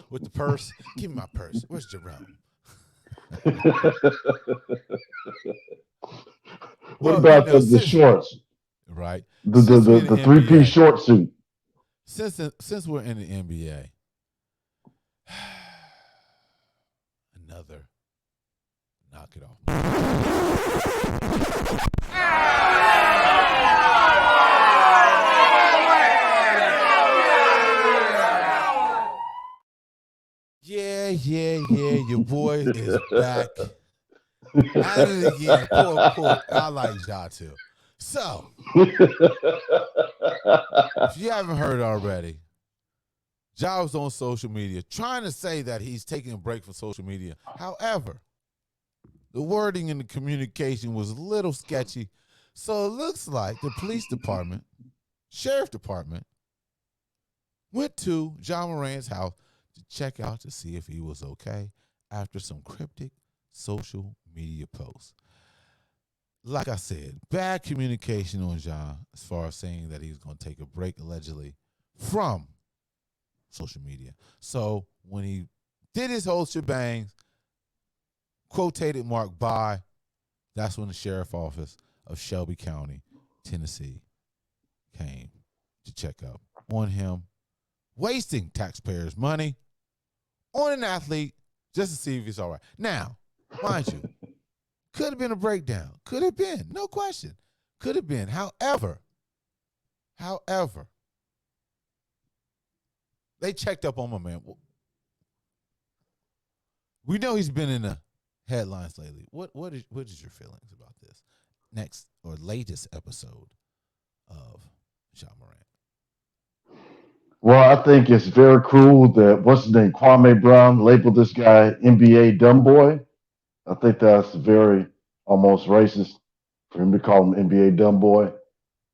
with the purse. Give me my purse. Where's Jerome? What about the shorts? Right. The 3-piece short suit. Since we're in the NBA, another knock it off. Yeah. Your boy is back. At it again. Poor. I like Ja too. So, if you haven't heard already, Ja was on social media trying to say that he's taking a break from social media. However, the wording in the communication was a little sketchy. So it looks like the police department, sheriff department, went to Ja Morant's house to check out to see if he was okay after some cryptic social media posts. Like I said, bad communication on Ja as far as saying that he was going to take a break, allegedly, from social media. So when he did his whole shebang, quotated mark by, that's when the sheriff office of Shelby County, Tennessee, came to check up on him, wasting taxpayers' money on an athlete just to see if he's all right. Now, mind you, could have been a breakdown. Could have been. No question. Could have been. However, they checked up on my man. We know he's been in the headlines lately. What is your feelings about this next or latest episode of Ja Morant? Well, I think it's very cruel that what's his name, Kwame Brown, labeled this guy NBA dumb boy. I think that's very almost racist for him to call him NBA dumb boy.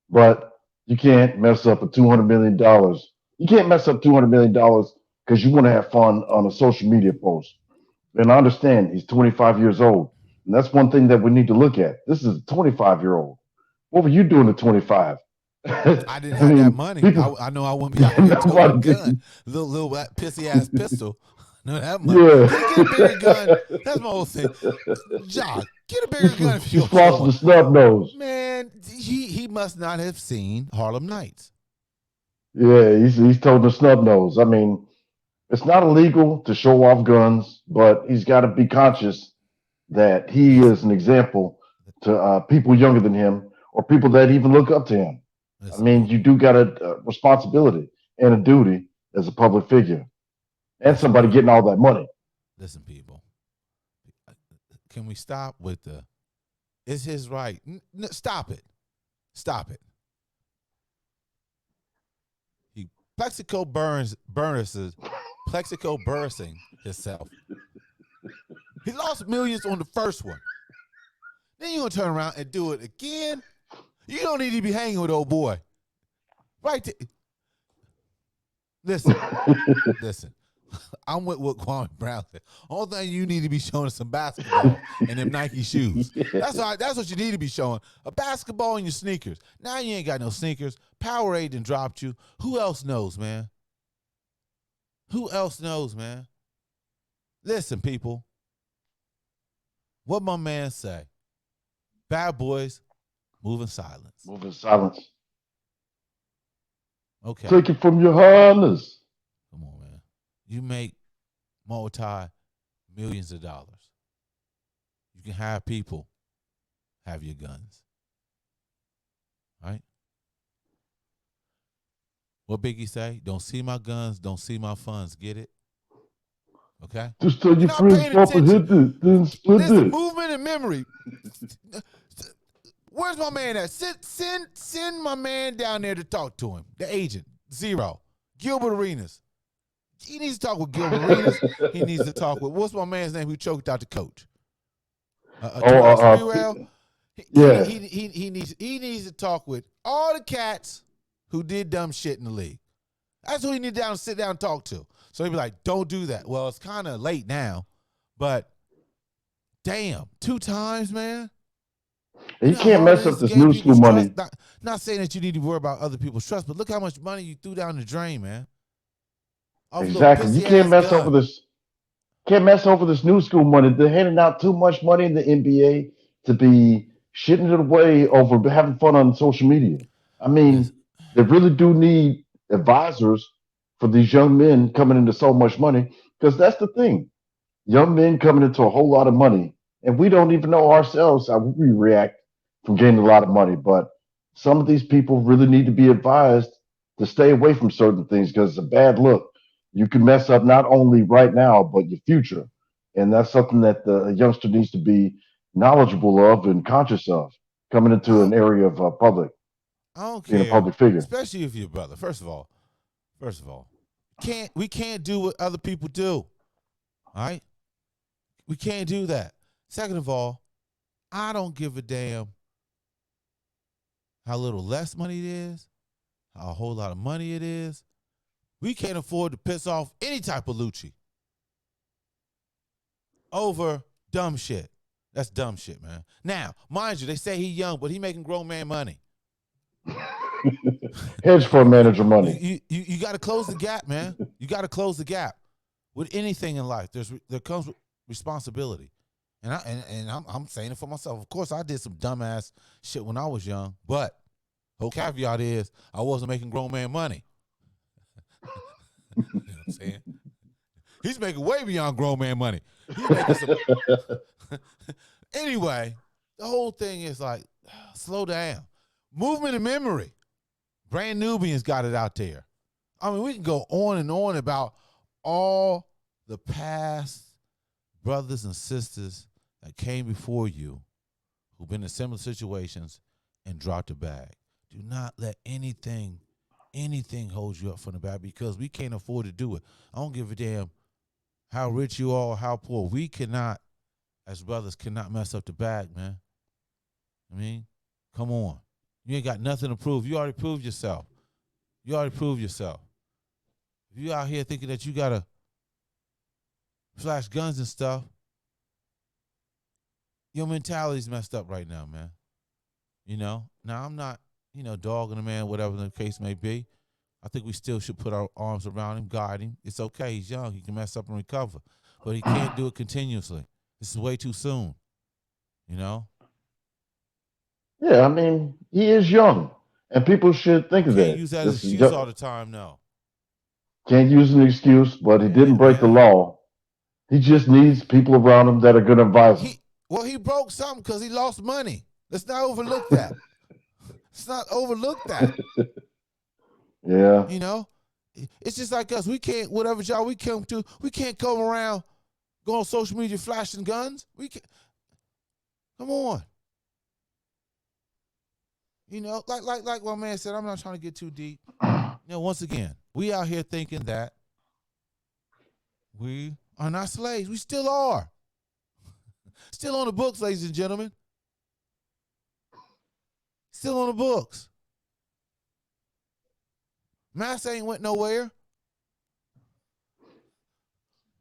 But you can't mess up $200 million. You can't mess up $200 million because you want to have fun on a social media post. And I understand he's 25 years old. And that's one thing that we need to look at. This is a 25-year-old. What were you doing at 25? I didn't have that money. I know I wouldn't be out here toting a gun. Little pissy-ass pistol. No, that money. Yeah. Get a bigger gun. That's my whole thing. Ja, get a bigger gun if you're crossing the snub nose. Man, he must not have seen Harlem Nights. Yeah, he's told the snub nose. I mean, It's not illegal to show off guns, but he's got to be conscious that he Listen, is an example to people younger than him or people that even look up to him. I listen, mean, you people. do got a responsibility and a duty as a public figure and Listen, somebody getting people. all that money. Listen, people. Can we stop with the? It's his right. Stop it. Stop it. He Plexico bursing himself. He lost millions on the first one. Then you're gonna turn around and do it again. You don't need to be hanging with old boy. Right there. Listen, listen. I'm with what Kwame Brown said. Only thing you need to be showing is some basketball and them Nike shoes. That's what you need to be showing. A basketball and your sneakers. Now you ain't got no sneakers. Powerade done dropped you. Who else knows, man? Who else knows, man? Listen, people. What my man say? Bad boys move in silence. Move in silence. Okay. Take it from your harness. Come on, man. You make multi-millions of dollars. You can have people have your guns. Right? What Biggie say? Don't see my guns, don't see my funds. Get it? Okay? Just tell You're your not friends paying Papa attention. hit it, then split Listen, it. movement and memory. Where's my man at? Send my man down there to talk to him. The agent, Zero. Gilbert Arenas. He needs to talk with Gilbert Arenas. He needs to talk with, what's my man's name who choked out the coach? Terrell Sprewell. Yeah. He needs to talk with all the cats who did dumb shit in the league. That's who he need to sit down and talk to. So he'd be like, don't do that. Well, it's kind of late now, but damn, 2 times, man. He can't mess up this new school money. Not saying that you need to worry about other people's trust, but look how much money you threw down the drain, man. Exactly. You can't mess over this. Can't mess over this new school money. They're handing out too much money in the NBA to be shitting it away over having fun on social media. I mean, they really do need advisors for these young men coming into so much money because that's the thing. Young men coming into a whole lot of money, and we don't even know ourselves how we react from getting a lot of money. But some of these people really need to be advised to stay away from certain things because it's a bad look. You can mess up not only right now, but your future. And that's something that the youngster needs to be knowledgeable of and conscious of coming into an area of public, I don't being a care, public figure. especially if you're a brother. First of all, we can't do what other people do. All right? We can't do that. Second of all, I don't give a damn how little less money it is, how a whole lot of money it is. We can't afford to piss off any type of Lucci over dumb shit. That's dumb shit, man. Now, mind you, they say he young, but he making grown man money. Hedge fund manager money. You got to close the gap, man. You got to close the gap with anything in life. There comes responsibility, and I'm saying it for myself. Of course, I did some dumbass shit when I was young, but whole caveat is I wasn't making grown man money. You know what I'm saying? He's making way beyond grown man money. He's making some. Anyway, the whole thing is like, slow down. Movement and memory. Brand Nubians got it out there. I mean, we can go on and on about all the past brothers and sisters that came before you who've been in similar situations and dropped the bag. Do not let anything hold you up from the bag because we can't afford to do it. I don't give a damn how rich you are or how poor. We cannot, as brothers, cannot mess up the bag, man. I mean, come on. You ain't got nothing to prove. You already proved yourself. If you out here thinking that you got to flash guns and stuff, your mentality's messed up right now, man. You know? Now, I'm not, dogging a man, whatever the case may be. I think we still should put our arms around him, guide him. It's okay. He's young. He can mess up and recover. But he can't do it continuously. This is way too soon, Yeah, I mean, he is young, and people should think of Can't that. use that as an excuse all the time, no. Can't use an excuse, but he Yeah, didn't break the man. law. He just needs people around him that are going to advise him. He broke something because he lost money. Let's not overlook that. Let's not overlook that. Yeah. You know, it's just like us. We can't, whatever job we come to, we can't come around, go on social media flashing guns. We can't. Come on. You know, like my man said, I'm not trying to get too deep. You know, once again, we out here thinking that we are not slaves. We still are. Still on the books, ladies and gentlemen. Still on the books. Mass ain't went nowhere.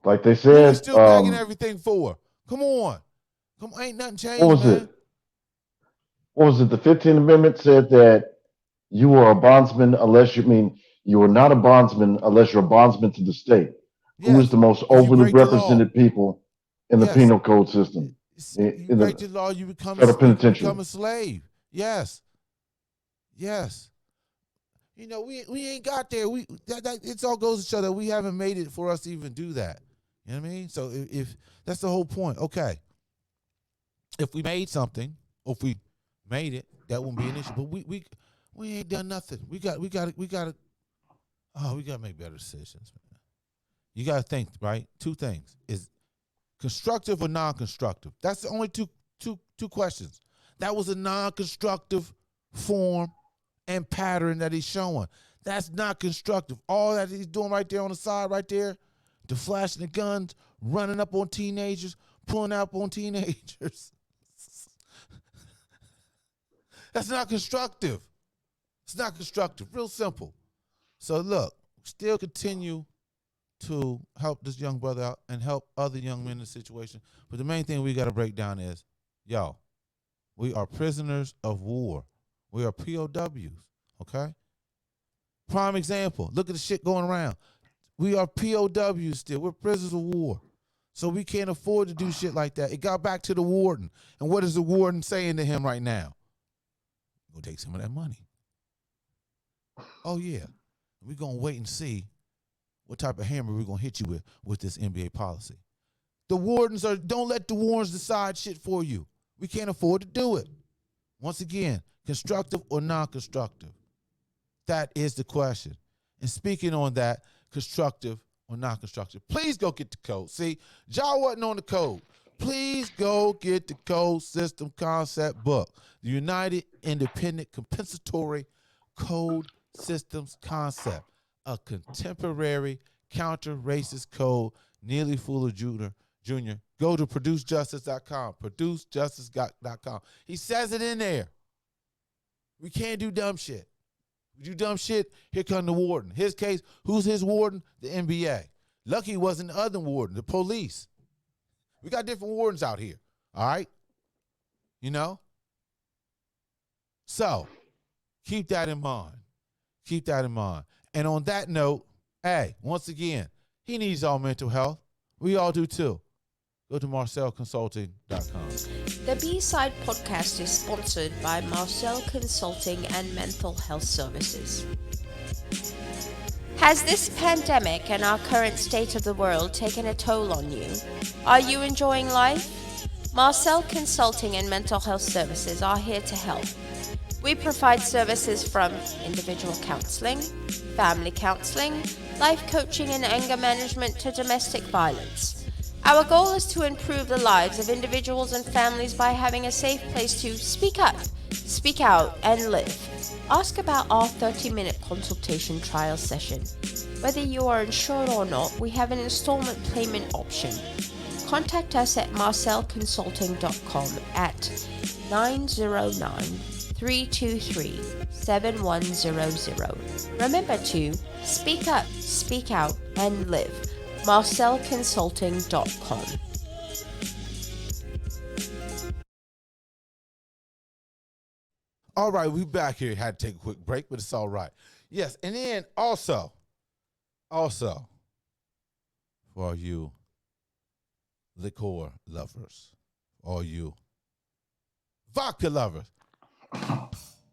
Like they Who we said, still bagging everything for? Come on. Ain't nothing what changed, was man. it? What was it? The 15th Amendment said that you are a bondsman unless you are not a bondsman unless you're a bondsman to the state. Who is Yes. the most If you overly break the law, represented people in the yes. penal code system, You in break the the law, you federal become penitentiary? a slave. Yes. Yes. You know, we ain't got there. It all goes to show that we haven't made it for us to even do that. You know what I mean? So if that's the whole point. Okay. If we made something, or if we made it, that wouldn't be an issue. But we ain't done nothing. We got to make better decisions, man. You got to think, right? Two things. Is constructive or non-constructive? That's the only two questions. That was a non-constructive form and pattern that he's showing. That's not constructive. All that he's doing right there on the side, right there, the flashing the guns, running up on teenagers, pulling up on teenagers. That's not constructive. It's not constructive. Real simple. So look, still continue to help this young brother out and help other young men in the situation. But the main thing we got to break down is, yo, we are prisoners of war. We are POWs, okay? Prime example, look at the shit going around. We are POWs still. We're prisoners of war. So we can't afford to do shit like that. It got back to the warden. And what is the warden saying to him right now? We'll take some of that money. Oh, yeah. We're going to wait and see what type of hammer we're going to hit you with this NBA policy. The wardens don't let the wardens decide shit for you. We can't afford to do it. Once again, constructive or non-constructive? That is the question. And speaking on that, constructive or non-constructive, please go get the code. See, Ja wasn't on the code. Please go get the code system concept book. The United Independent Compensatory Code Systems Concept, a contemporary counter-racist code. Neely Fuller Jr. Go to producejustice.com, producejustice.com. He says it in there. We can't do dumb shit. We do dumb shit, here come the warden. His case, who's his warden? The NBA. Lucky he wasn't the other warden, the police. We got different wardens out here, all right? You know? So, keep that in mind. Keep that in mind. And on that note, hey, once again, he needs our mental health. We all do too. Go to marcelconsulting.com. The B-Side podcast is sponsored by Marcel Consulting and Mental Health Services. Has this pandemic and our current state of the world taken a toll on you? Are you enjoying life? Marcel Consulting and Mental Health Services are here to help. We provide services from individual counseling, family counseling, life coaching and anger management to domestic violence. Our goal is to improve the lives of individuals and families by having a safe place to speak up, speak out, and live. Ask about our 30-minute consultation trial session. Whether you are insured or not, we have an installment payment option. Contact us at marcelconsulting.com at 909-323-7100. Remember to speak up, speak out, and live. marcelconsulting.com. All right, we back here. Had to take a quick break, but it's all right. Yes, and then also, for you liquor lovers, all you vodka lovers,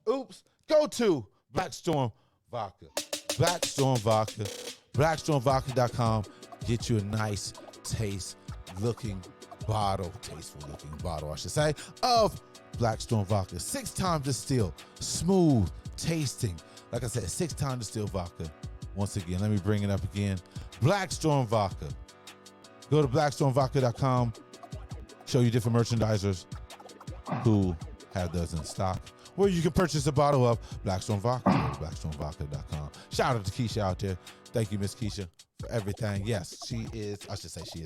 oops, go to Black Storm Vodka. Black Storm Vodka, BlackStormVodka.com. Get you a nice tasteful looking bottle, I should say, of Black Storm Vodka. 6 times distilled, smooth tasting. Like I said, 6 times distilled vodka. Once again, let me bring it up again. Black Storm Vodka. Go to BlackStormVodka.com. Show you different merchandisers who have those in stock. Or you can purchase a bottle of Black Storm Vodka at BlackStormVodka.com. Shout out to Keisha out there. Thank you, Miss Keisha, for everything. Yes, she is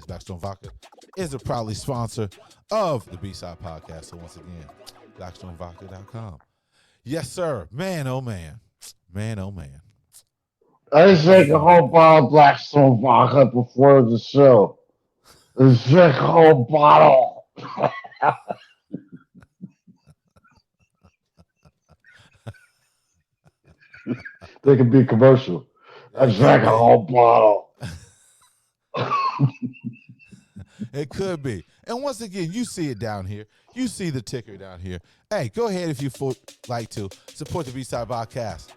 Black Storm Vodka is a proudly sponsor of the B-Side Podcast. So once again, BlackStormVodka.com. Yes, sir. Man, oh man. Man, oh man. I just drank a whole bottle of Blackstone vodka before the show. I just drank a whole bottle. They could be commercial. I drank a whole bottle. It could be. And once again, you see it down here. You see the ticker down here. Hey, go ahead if you like to support the B-Side Podcast.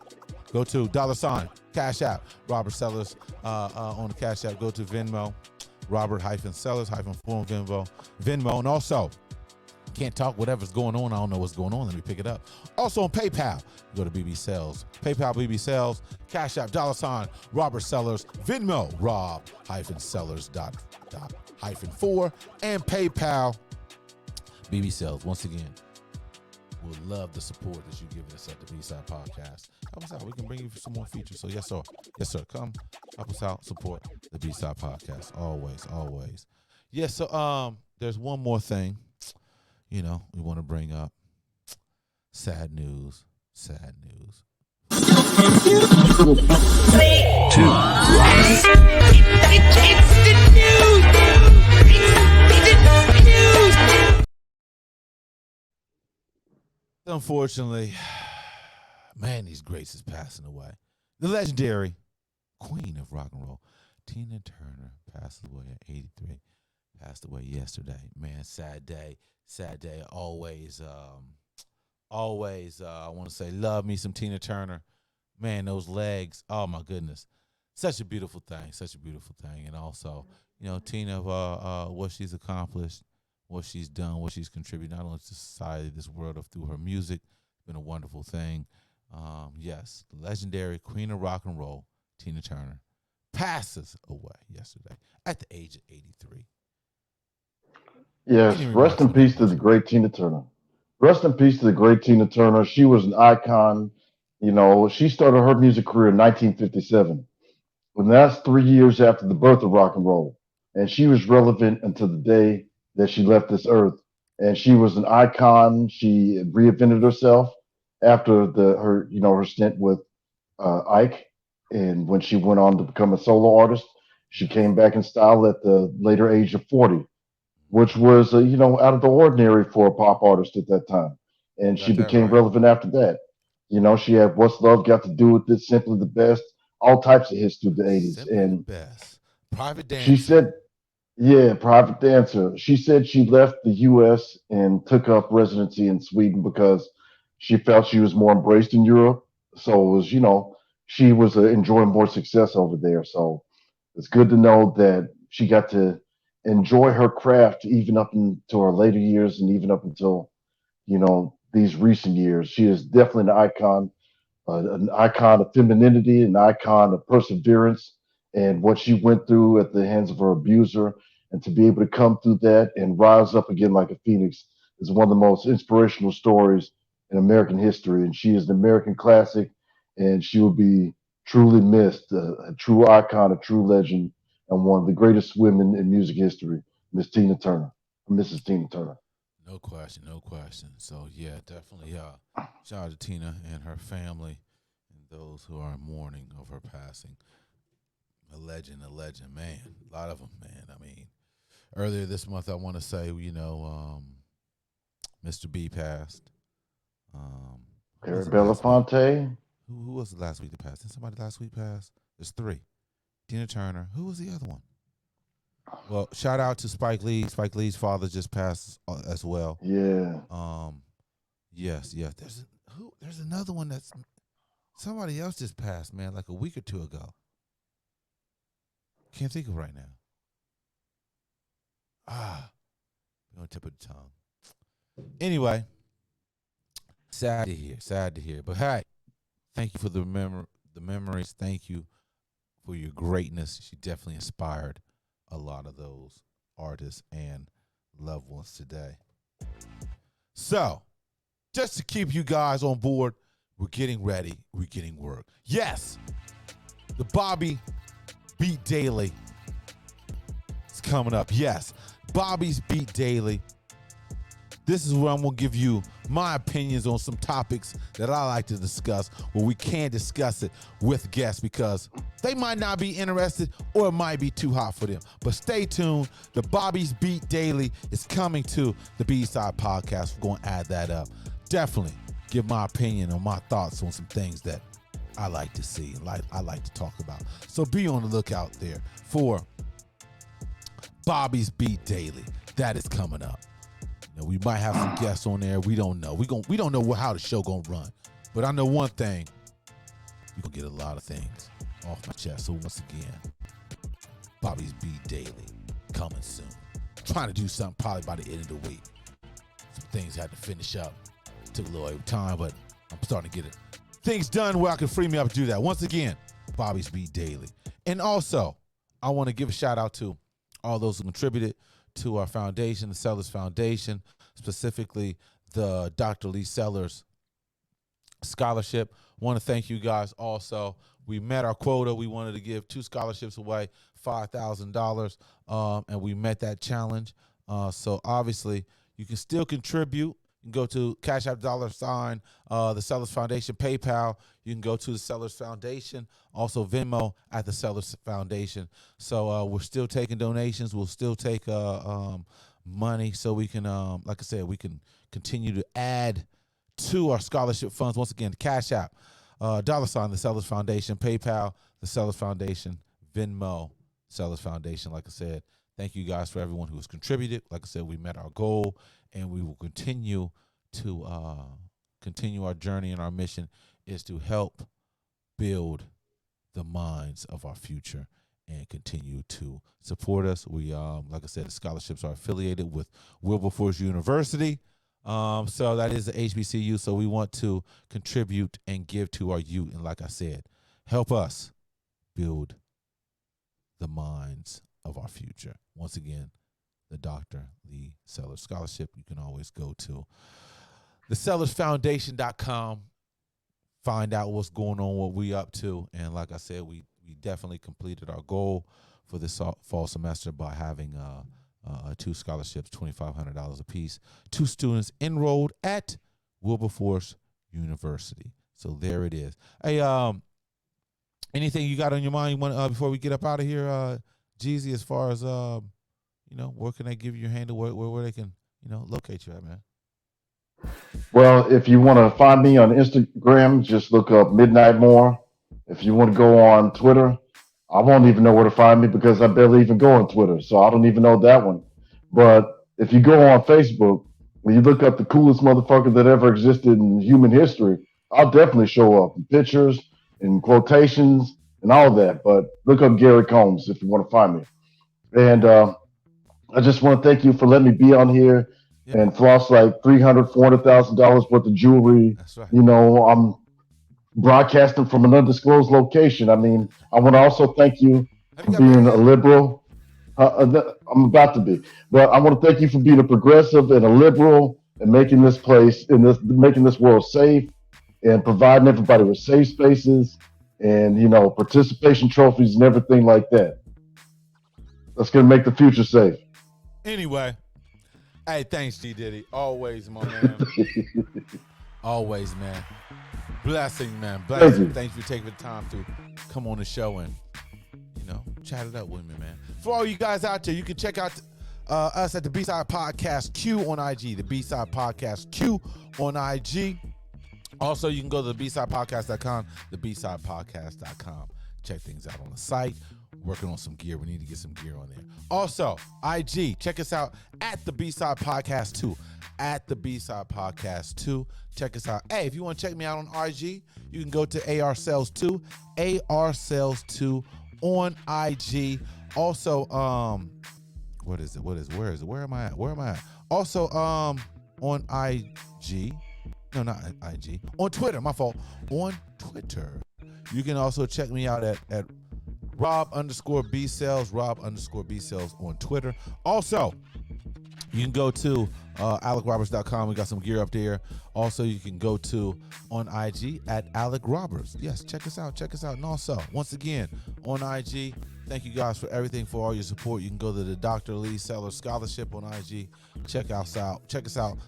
Go to $ Cash App, Robert Sellers on the Cash App. Go to Venmo, Robert-Sellers-Form Venmo. And also, can't talk whatever's going on. I don't know what's going on. Let me pick it up. Also on PayPal, go to BB Sales. PayPal, BB Sales, Cash App, $ Robert Sellers, Venmo, Rob-Sellers.4, and PayPal, BB Sales. Once again, we'll love the support that you're giving us at the B-Side Podcast. Help us out. We can bring you some more features. So yes, sir. Yes, sir. Come help us out. Support the B-Side Podcast. Always, always. Yes, so there's one more thing, we want to bring up. Sad news. Sad news. Unfortunately, man, these greats is passing away. The legendary queen of rock and roll, Tina Turner, passed away at 83. Passed away yesterday. Man, sad day. Sad day. Always, I want to say, love me some Tina Turner. Man, those legs. Oh, my goodness. Such a beautiful thing. Such a beautiful thing. And also, Tina, what she's accomplished, what she's done, what she's contributed, not only to society, this world, through her music. It's been a wonderful thing. Yes, the legendary queen of rock and roll, Tina Turner, passes away yesterday at the age of 83. Yes, rest in peace to the great Tina Turner. Rest in peace to the great Tina Turner. She was an icon. She started her music career in 1957. And that's 3 years after the birth of rock and roll. And she was relevant until the day that she left this earth. And she was an icon. She reinvented herself after her stint with Ike. And when she went on to become a solo artist, she came back in style at the later age of 40, which was, out of the ordinary for a pop artist at that time. And she became relevant after that. She had What's Love Got to Do with It, Simply the Best, all types of hits through the 80s. Simply and the best. Private Dancer. She said, yeah, Private Dancer. She said she left the U.S. and took up residency in Sweden because she felt she was more embraced in Europe. So it was, she was enjoying more success over there. So it's good to know that she got to enjoy her craft even up into her later years and even up until, these recent years. She is definitely an icon of femininity, an icon of perseverance, and what she went through at the hands of her abuser, and to be able to come through that and rise up again like a phoenix is one of the most inspirational stories in American history. And she is an American classic, and she will be truly missed, a true icon, a true legend, and one of the greatest women in music history, Miss Tina Turner, Mrs. Tina Turner. No question, no question. So yeah, definitely. Shout out to Tina and her family and those who are in mourning of her passing. A legend, man. A lot of them, man. I mean, earlier this month, I want to say, Mr. B passed. Harry Belafonte. Who was the last week that passed? Did somebody last week pass? There's 3. Tina Turner. Who was the other one? Well, shout out to Spike Lee. Spike Lee's father just passed as well. Yeah. Yes. There's another one that's somebody else just passed, man, like a week or 2 ago. Can't think of right now. On the tip of the tongue. Anyway, sad to hear. But hey, thank you for the memories. Thank you for your greatness. She definitely inspired a lot of those artists and loved ones today. So, just to keep you guys on board, we're getting ready. We're getting work. Yes, the Bobby Beat Daily is coming up. Yes, Bobby's Beat Daily. This is where I'm going to give you my opinions on some topics that I like to discuss, where we can discuss it with guests because they might not be interested or it might be too hot for them. But stay tuned. The Bobby's Beat Daily is coming to the B-Side Podcast. We're going to add that up. Definitely give my opinion on my thoughts on some things that I like to see and I like to talk about. So be on the lookout there for Bobby's Beat Daily. That is coming up. We might have some guests on there. We don't know. We don't know how the show gonna run, but I know one thing: we gonna get a lot of things off my chest. So once again, Bobby's Beat Daily coming soon. Trying to do something probably by the end of the week. Some things had to finish up. Took a little time, but I'm starting to get it things done where I can free me up to do that. Once again, Bobby's Beat Daily, and also I want to give a shout out to all those who contributed to our foundation, the Sellers Foundation, specifically the Dr. Lee Sellers Scholarship. Want to thank you guys also. We met our quota. We wanted to give 2 scholarships away, $5,000, and we met that challenge. So obviously, you can still contribute. You can go to Cash App $, the Sellers Foundation, PayPal. You can go to the Sellers Foundation, also Venmo at the Sellers Foundation. So we're still taking donations. We'll still take money so we can, like I said, we can continue to add to our scholarship funds. Once again, Cash App, $, the Sellers Foundation, PayPal, the Sellers Foundation, Venmo, Sellers Foundation. Like I said, thank you guys for everyone who has contributed. Like I said, we met our goal, and we will continue to continue our journey, and our mission is to help build the minds of our future and continue to support us. We, like I said, the scholarships are affiliated with Wilberforce University. So that is the HBCU. So we want to contribute and give to our youth. And like I said, help us build the minds of our future. Once again, the Dr. Lee Sellers Scholarship. You can always go to thesellersfoundation.com, find out what's going on, what we up to. And like I said, we definitely completed our goal for this fall semester by having 2 scholarships, $2,500 apiece, 2 students enrolled at Wilberforce University. So there it is. Hey, anything you got on your mind you want before we get up out of here, Jeezy, as far as where can they give you your handle, where they can locate you at, man? Well, if you want to find me on Instagram, just look up Midnight More. If you want to go on Twitter, I won't even know where to find me because I barely even go on Twitter, so I don't even know that one. But if you go on Facebook, when you look up the coolest motherfucker that ever existed in human history, I'll definitely show up in pictures and quotations and all that. But look up Gary Combs if you want to find me. And I just want to thank you for letting me be on here and floss like $300,000, $400,000 worth of jewelry. That's right. I'm broadcasting from an undisclosed location. I mean, I want to also thank you for being a liberal. I'm about to be, but I want to thank you for being a progressive and a liberal and making this making this world safe and providing everybody with safe spaces and participation trophies and everything like that. That's gonna make the future safe. Anyway, hey, thanks, G Diddy. Always, my man. Always, man. Blessing, man. Blessing. Thanks for taking the time to come on the show and, chat it up with me, man. For all you guys out there, you can check out us at the B-Side Podcast Q on IG. The B-Side Podcast Q on IG. Also, you can go to the bsidepodcast.com, the bsidepodcast.com. Check things out on the site. Working on some gear. We need to get some gear on there. Also, IG. Check us out at the B-Side Podcast 2. At the B-Side Podcast 2. Check us out. Hey, if you want to check me out on IG, you can go to AR Sales 2. AR Sales 2 on IG. Also, where is it? Where am I at? Also, on IG. No, not IG. On Twitter, my fault. On Twitter. You can also check me out at Rob_B-Cells, Rob_B-Cells on Twitter. Also, you can go to AlecRoberts.com. We got some gear up there. Also, you can go to on IG at Alec Roberts. Yes, check us out. And also, once again, on IG, thank you guys for everything, for all your support. You can go to the Dr. Lee Seller Scholarship on IG. Check us out.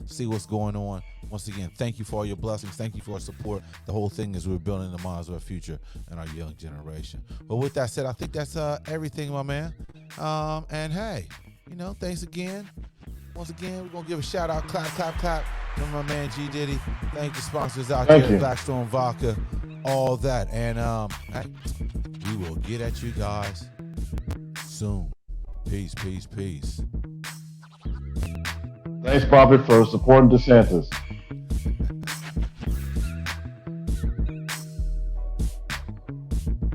See what's going on. Once again, thank you for all your blessings. Thank you for your support. The whole thing is we're building the minds of our future and our young generation. But with that said, I think that's everything, my man. And hey, thanks again. Once again, we're going to give a shout out, clap, from my man G Diddy. Thank the sponsors out there, Blackstone Vodka, all that. And hey, we will get at you guys soon. Peace. Thanks, Bobby, for supporting DeSantis.